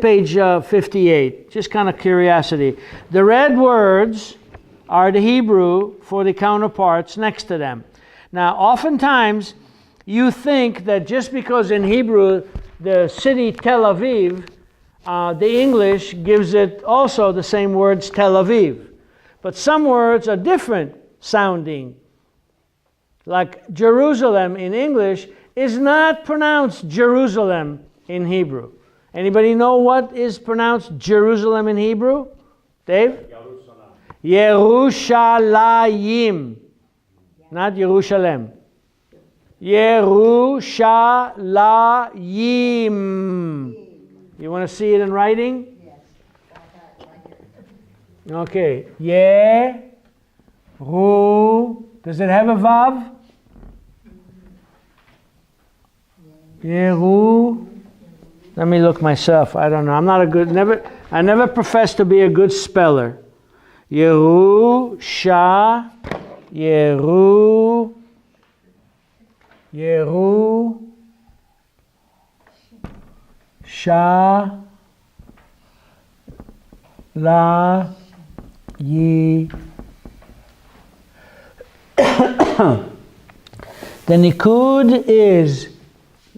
page 58. Just kind of curiosity. The red words are the Hebrew for the counterparts next to them. Now, oftentimes you think that just because in Hebrew the city Tel Aviv, the English gives it also the same words Tel Aviv. But some words are different sounding. Like Jerusalem in English is not pronounced Jerusalem in Hebrew. Anybody know what is pronounced Jerusalem in Hebrew? Dave? Yerushalayim. Not Jerusalem. Yerushalayim. You want to see it in writing? Okay. Does it have a vav? Yeru. Let me look myself. I don't know. I'm not a good. I never professed to be a good speller. Yeru. Sha. La. Yi. The Nikud is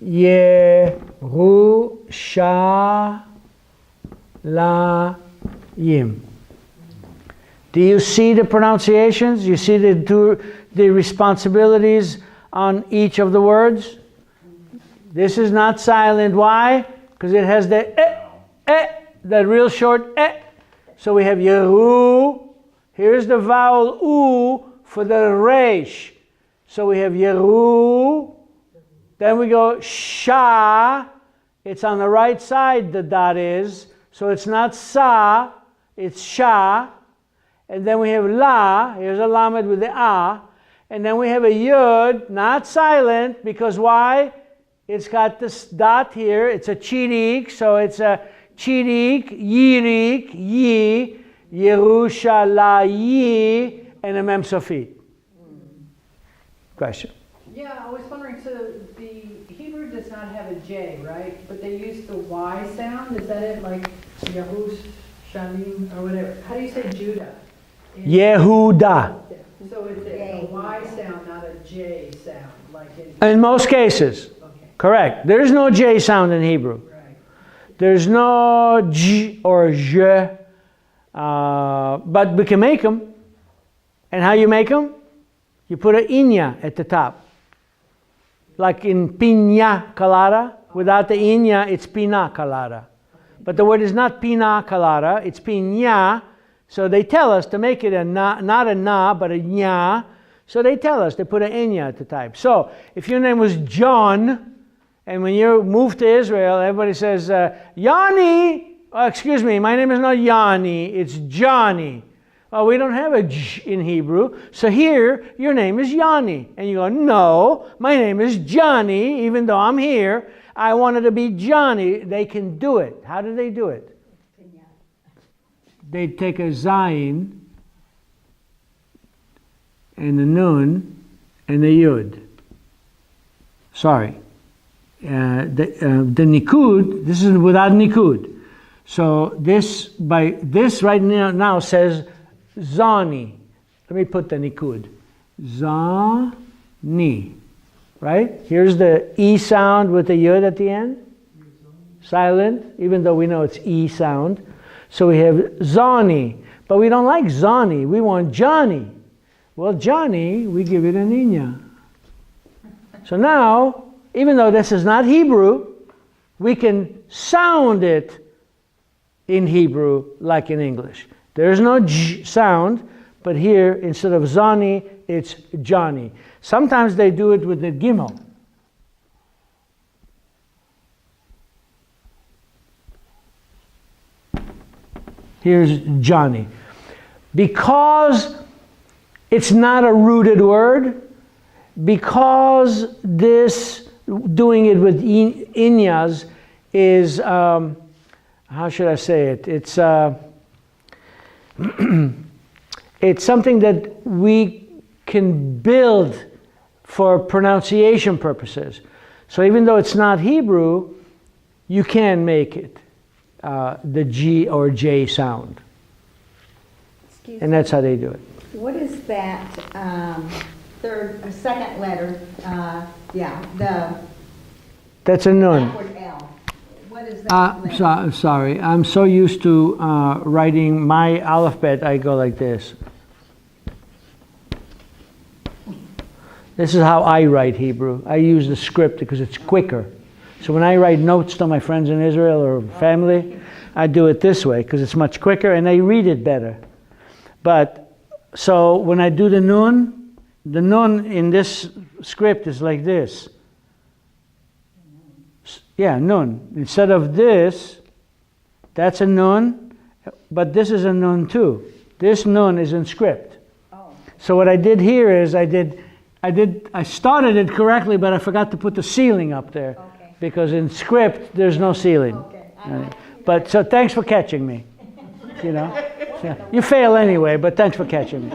Yerushalayim. Do you see the pronunciations? You see the responsibilities on each of the words? This is not silent. Why? Because it has the that real short So we have Yeru. Here's the vowel U for the Resh. So we have Yeru. Then we go Sha. It's on the right side, the dot is. So it's not Sa, it's Sha. And then we have La. Here's a Lamed with the A. And then we have a Yud, not silent, because why? It's got this dot here. It's a Chidik, so it's a Chidik, Yirik, Yi, Yerushalayim, and a Mem Sofit. Question? Yeah, I was wondering, so the Hebrew does not have a J, right? But they use the Y sound? Is that it? Like Yahush, Shalim, or whatever? How do you say Judah? Yehuda. So it's a Y sound, not a J sound, like in most cases. Okay. Correct. There's no J sound in Hebrew. Right. There's no J or Je. But we can make them. And how you make them? You put an inya at the top. Like in piña colada. Without the inya, it's pina colada. But the word is not pina colada, it's piña. So they tell us to make it a na, not a na, but a nya. So they tell us, they put an inya at the top. So if your name was John, and when you move to Israel, everybody says, Yanni. Oh, excuse me, my name is not Yanni, it's Johnny. Oh, we don't have a J in Hebrew, so here your name is Yanni. And you go, no, my name is Johnny, even though I'm here. I wanted to be Johnny. They can do it. How do they do it? They take a Zayin and a Nun and a Yud. Sorry. The Nikud, this is without Nikud. So this right now says Zani. Let me put the Nikud. Zani. Right? Here's the E sound with the Yud at the end. Silent, even though we know it's E sound. So we have Zani. But we don't like Zani. We want Johnny. Well, Johnny, we give it an Inya. So now, even though this is not Hebrew, we can sound it in Hebrew like in English. There's no J sound, but here, instead of Zani, it's Johnny. Sometimes they do it with the Gimel. Here's Johnny. Because it's not a rooted word, because this, doing it with Inyas is, how should I say it? It's it's something that we can build for pronunciation purposes. So even though it's not Hebrew, you can make it the G or J sound. And that's how they do it. What is that second letter? That's a Nun. Backward L. What is that? Sorry, I'm so used to writing my alphabet, I go like this. This is how I write Hebrew. I use the script because it's quicker. So when I write notes to my friends in Israel or family, I do it this way because it's much quicker and they read it better. But, so when I do the Nun in this script is like this. Yeah, Nun. Instead of this, that's a Nun, but this is a Nun too. This Nun is in script. Oh. So what I did here is I started it correctly, but I forgot to put the ceiling up there. Okay. Because in script, there's no ceiling. Okay. But so thanks for catching me. You know? Yeah. You fail anyway, but thanks for catching me.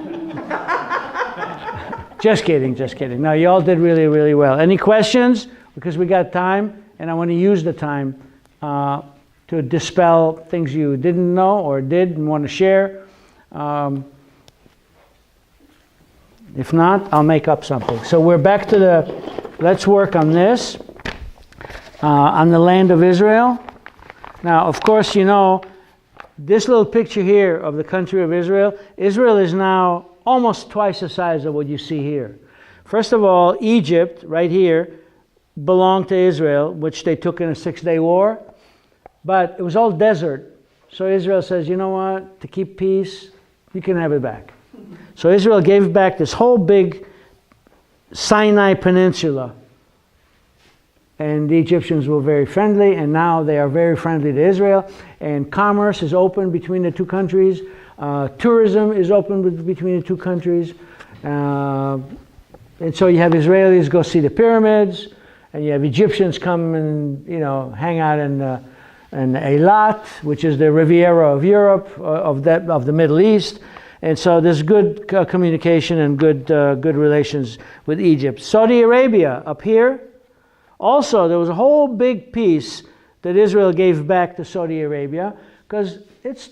Just kidding. No, you all did really, really well. Any questions? Because we got time, and I want to use the time to dispel things you didn't know or did and want to share. If not, I'll make up something. So we're back to let's work on this, on the land of Israel. Now, of course, you know, this little picture here of the country of Israel, Israel is now almost twice the size of what you see here. First of all, Egypt, right here, belonged to Israel, which they took in a 6-day war, but it was all desert. So Israel says, you know what, to keep peace, you can have it back. So Israel gave back this whole big Sinai Peninsula. And the Egyptians were very friendly, and now they are very friendly to Israel. And commerce is open between the two countries. Tourism is open between the two countries. And so you have Israelis go see the pyramids, and you have Egyptians come and, you know, hang out in Eilat, which is the Riviera of Europe, of the Middle East. And so there's good communication and good relations with Egypt. Saudi Arabia up here. Also, there was a whole big piece that Israel gave back to Saudi Arabia because it's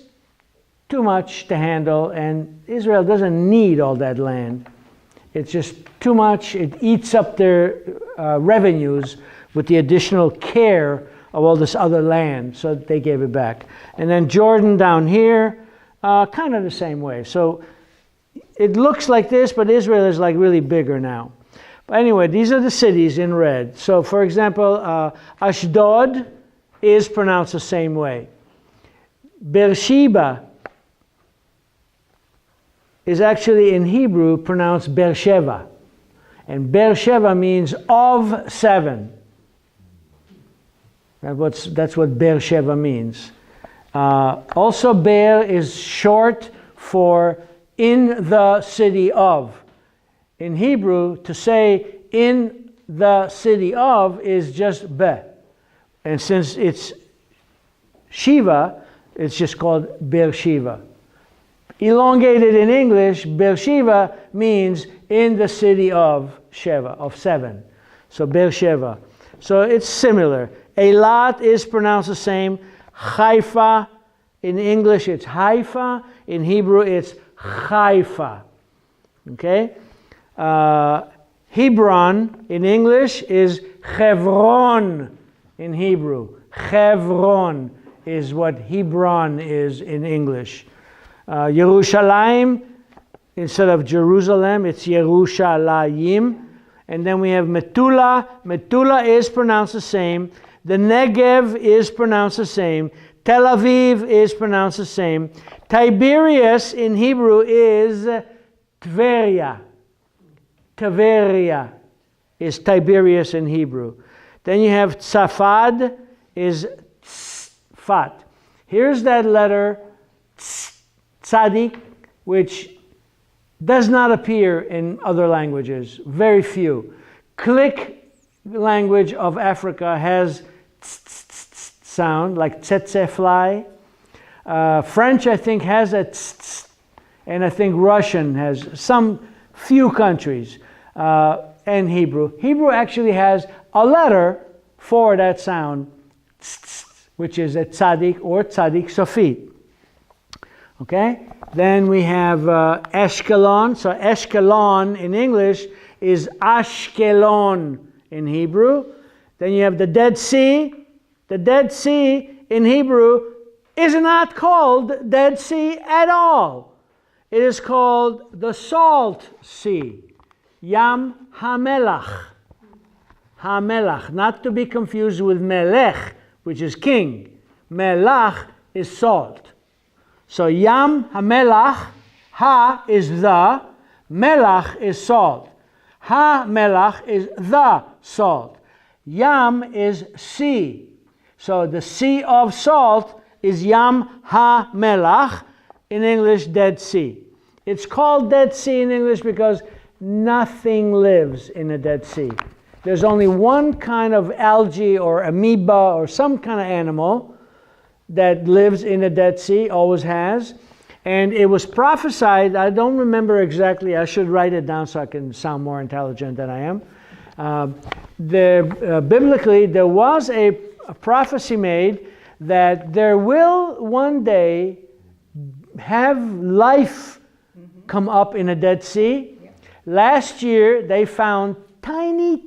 too much to handle, and Israel doesn't need all that land. It's just too much. It eats up their revenues with the additional care of all this other land, so they gave it back. And then Jordan down here, kind of the same way. So it looks like this, but Israel is like really bigger now. But anyway, these are the cities in red. So for example, Ashdod is pronounced the same way. Beersheba is actually in Hebrew pronounced Beersheva. And Beersheva means of 7. That's what Beersheva means. Also, Beer is short for in the city of. In Hebrew, to say in the city of is just be. And since it's Shiva, it's just called Beersheba. Elongated in English, Beersheba means in the city of Sheva, of 7. So Beersheba. So it's similar. Eilat is pronounced the same. Haifa, in English it's Haifa. In Hebrew it's Haifa. Okay? Hebron in English is Chevron in Hebrew. Chevron is what Hebron is in English. Yerushalayim, instead of Jerusalem, it's Yerushalayim. And then we have Metula. Metula is pronounced the same. The Negev is pronounced the same. Tel Aviv is pronounced the same. Tiberias in Hebrew is Tveria. Tveria is Tiberias in Hebrew. Then you have Tzafad is Tzfat. Here's that letter Tzadik, which does not appear in other languages, very few. Click language of Africa has sound, like tsetse fly. French, I think, has a and I think Russian has some few countries, and Hebrew. Hebrew actually has a letter for that sound, which is a tzadik or tzadik sofit. Okay? Then we have Ashkelon. So Ashkelon in English is Ashkelon in Hebrew. Then you have the Dead Sea. The Dead Sea in Hebrew is not called Dead Sea at all. It is called the Salt Sea. Yam HaMelach. HaMelach, not to be confused with Melech, which is king. Melach is salt. So Yam HaMelach, Ha is the, Melach is salt. HaMelach is the salt. Yam is sea. So the sea of salt is Yam HaMelach, in English, Dead Sea. It's called Dead Sea in English because nothing lives in the Dead Sea. There's only one kind of algae or amoeba or some kind of animal that lives in the Dead Sea, always has. And it was prophesied, I don't remember exactly, I should write it down so I can sound more intelligent than I am. Biblically, there was a prophecy made that there will one day have life come up in the Dead Sea. Last year, they found tiny,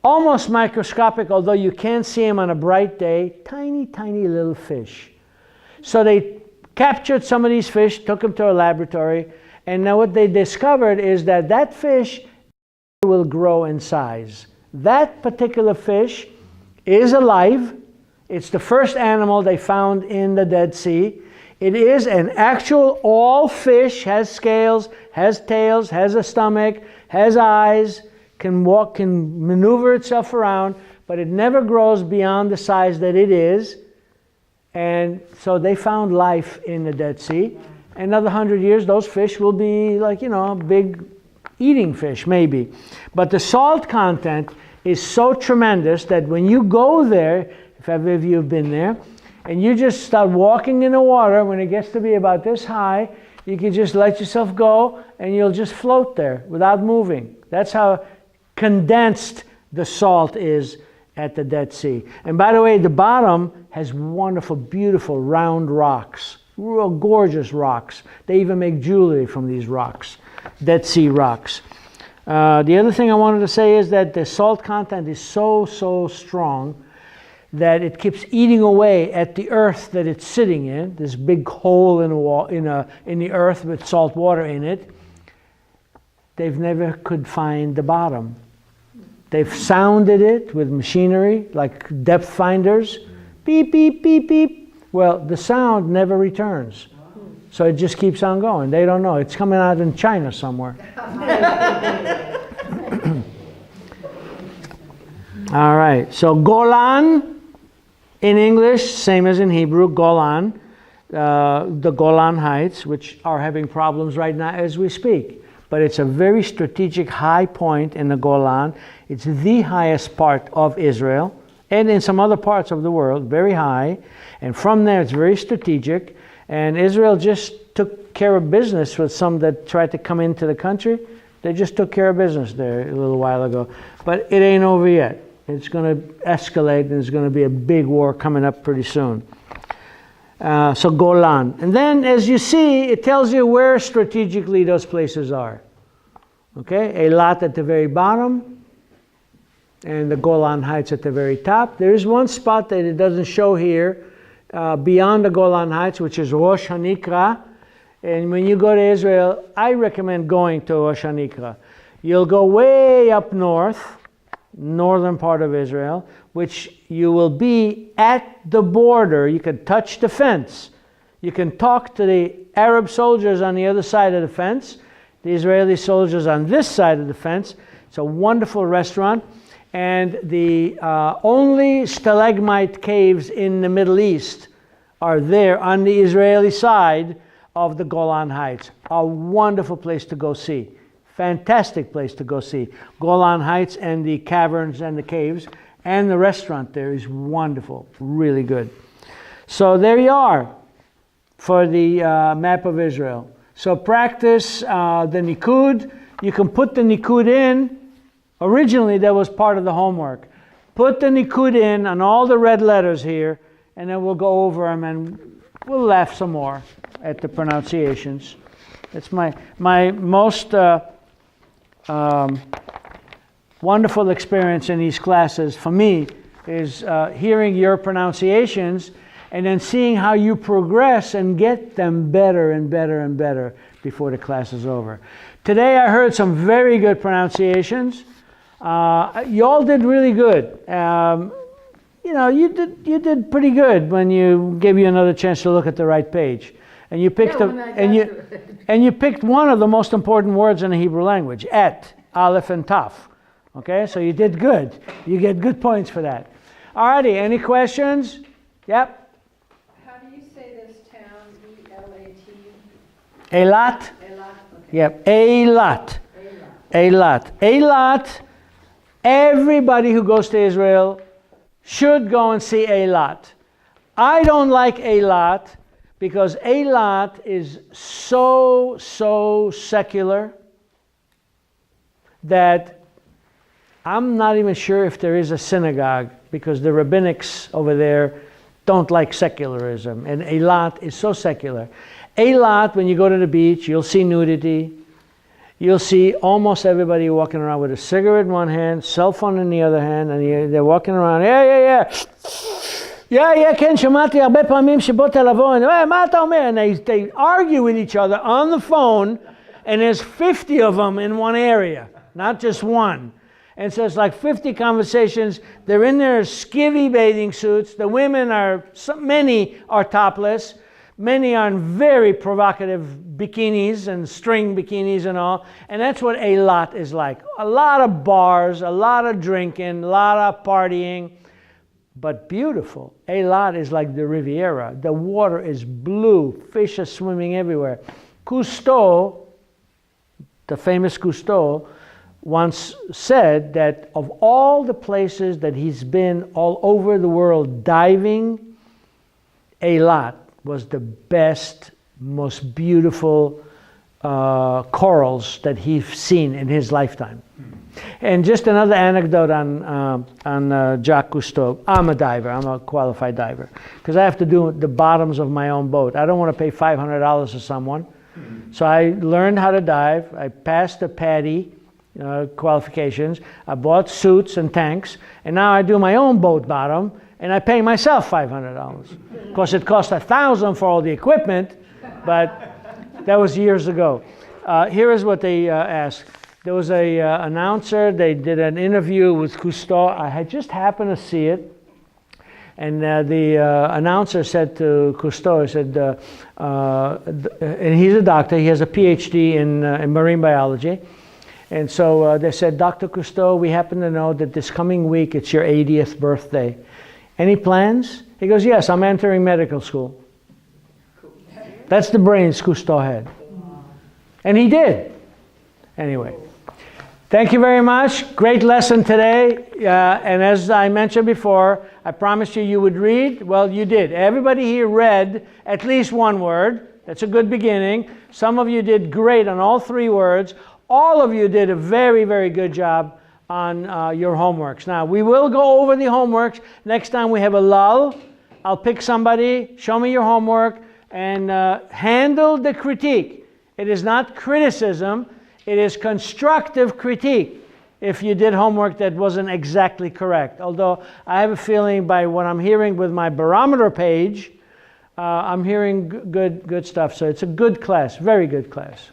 almost microscopic, although you can't see them on a bright day, tiny little fish. So they captured some of these fish, took them to a laboratory, and now what they discovered is that that fish will grow in size. That particular fish is alive. It's the first animal they found in the Dead Sea. It is an actual all fish, has scales, has tails, has a stomach, has eyes, can walk, can maneuver itself around, but it never grows beyond the size that it is. And so they found life in the Dead Sea. Another 100 years, those fish will be like, big eating fish, maybe. But the salt content is so tremendous that when you go there, if ever of you have been there, and you just start walking in the water, when it gets to be about this high, you can just let yourself go and you'll just float there without moving. That's how condensed the salt is at the Dead Sea. And by the way, the bottom has wonderful, beautiful round rocks, real gorgeous rocks. They even make jewelry from these rocks, Dead Sea rocks. The other thing I wanted to say is that the salt content is so strong that it keeps eating away at the earth that it's sitting in, this big hole in the earth with salt water in it. They've never could find the bottom. They've sounded it with machinery, like depth finders. Beep, beep, beep, beep. Well, the sound never returns. So it just keeps on going. They don't know. It's coming out in China somewhere. All right. So Golan, in English, same as in Hebrew, Golan. the Golan Heights, which are having problems right now as we speak. But it's a very strategic high point in the Golan. It's the highest part of Israel, and in some other parts of the world, very high. And from there, it's very strategic. And Israel just took care of business with some that tried to come into the country. They just took care of business there a little while ago. But it ain't over yet. It's going to escalate, and there's going to be a big war coming up pretty soon. So Golan. And then, as you see, it tells you where strategically those places are. Okay? Eilat at the very bottom, and the Golan Heights at the very top. There is one spot that it doesn't show here, beyond the Golan Heights, which is Rosh Hanikra. And when you go to Israel, I recommend going to Rosh Hanikra. You'll go way up north, northern part of Israel, which you will be at the border. You can touch the fence. You can talk to the Arab soldiers on the other side of the fence, the Israeli soldiers on this side of the fence. It's a wonderful restaurant. And the only stalagmite caves in the Middle East are there on the Israeli side of the Golan Heights. A wonderful place to go see. Fantastic place to go see. Golan Heights and the caverns and the caves. And the restaurant there is wonderful. Really good. So there you are for the map of Israel. So practice the Nikud. You can put the Nikud in. Originally, that was part of the homework. Put the Nikud in on all the red letters here, and then we'll go over them and we'll laugh some more at the pronunciations. It's my most wonderful experience in these classes for me is hearing your pronunciations and then seeing how you progress and get them better and better and better before the class is over. Today I heard some very good pronunciations. You all did really good. You did pretty good when you gave you another chance to look at the right page, and you picked and you picked one of the most important words in the Hebrew language: et, aleph, and taf. Okay, so you did good. You get good points for that. Alrighty, any questions? Yep. How do you say this town? E-L-A-T? Eilat. Eilat. Okay. Yep. Eilat. Eilat. Eilat. Everybody who goes to Israel should go and see Eilat. I don't like Eilat because Eilat is so secular that I'm not even sure if there is a synagogue, because the rabbinics over there don't like secularism, and Eilat is so secular. Eilat, when you go to the beach, you'll see nudity. You'll see almost everybody walking around with a cigarette in one hand, cell phone in the other hand, and they're walking around, כן, שמעתי הרבה פעמים שבאת לבוא, מה אתה אומר? And they argue with each other on the phone, and there's 50 of them in one area, not just one. And so it's like 50 conversations. They're in their skivvy bathing suits. The women many are topless. Many are in very provocative bikinis and string bikinis and all. And that's what Eilat is like. A lot of bars, a lot of drinking, a lot of partying, but beautiful. Eilat is like the Riviera. The water is blue. Fish are swimming everywhere. Cousteau, the famous Cousteau, once said that of all the places that he's been all over the world diving, Eilat was the best, most beautiful corals that he's seen in his lifetime. And just another anecdote on Jacques Cousteau. I'm a diver. I'm a qualified diver. Because I have to do the bottoms of my own boat. I don't want to pay $500 to someone. So I learned how to dive. I passed the PADI qualifications. I bought suits and tanks. And now I do my own boat bottom. And I pay myself $500. Of course, it cost $1,000 for all the equipment. But that was years ago. Here is what they asked. There was a announcer. They did an interview with Cousteau. I had just happened to see it. And the announcer said to Cousteau, he said, and he's a doctor. He has a PhD in marine biology. And so they said, Dr. Cousteau, we happen to know that this coming week it's your 80th birthday. Any plans? He goes, yes, I'm entering medical school. That's the brains Cousteau had. And he did. Anyway. Thank you very much. Great lesson today. And as I mentioned before, I promised you would read. Well, you did. Everybody here read at least one word. That's a good beginning. Some of you did great on all 3 words. All of you did a very, very good job on your homeworks. Now, we will go over the homeworks. Next time we have a lull, I'll pick somebody, show me your homework, and handle the critique. It is not criticism. It is constructive critique if you did homework that wasn't exactly correct. Although I have a feeling by what I'm hearing with my barometer page, I'm hearing good stuff. So it's a good class, very good class.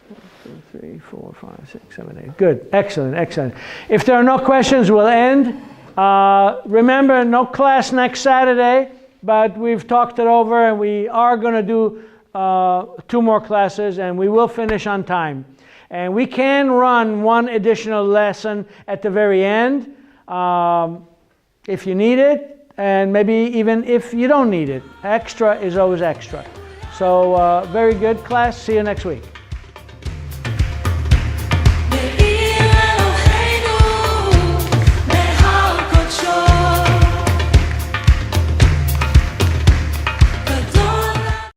1, 2, 3, 4, 5, 6, 7, 8. Good, excellent, excellent. If there are no questions, we'll end. Remember, no class next Saturday, but we've talked it over and we are going to do 2 more classes and we will finish on time. And we can run 1 additional lesson at the very end if you need it, and maybe even if you don't need it. Extra is always extra. So very good class. See you next week.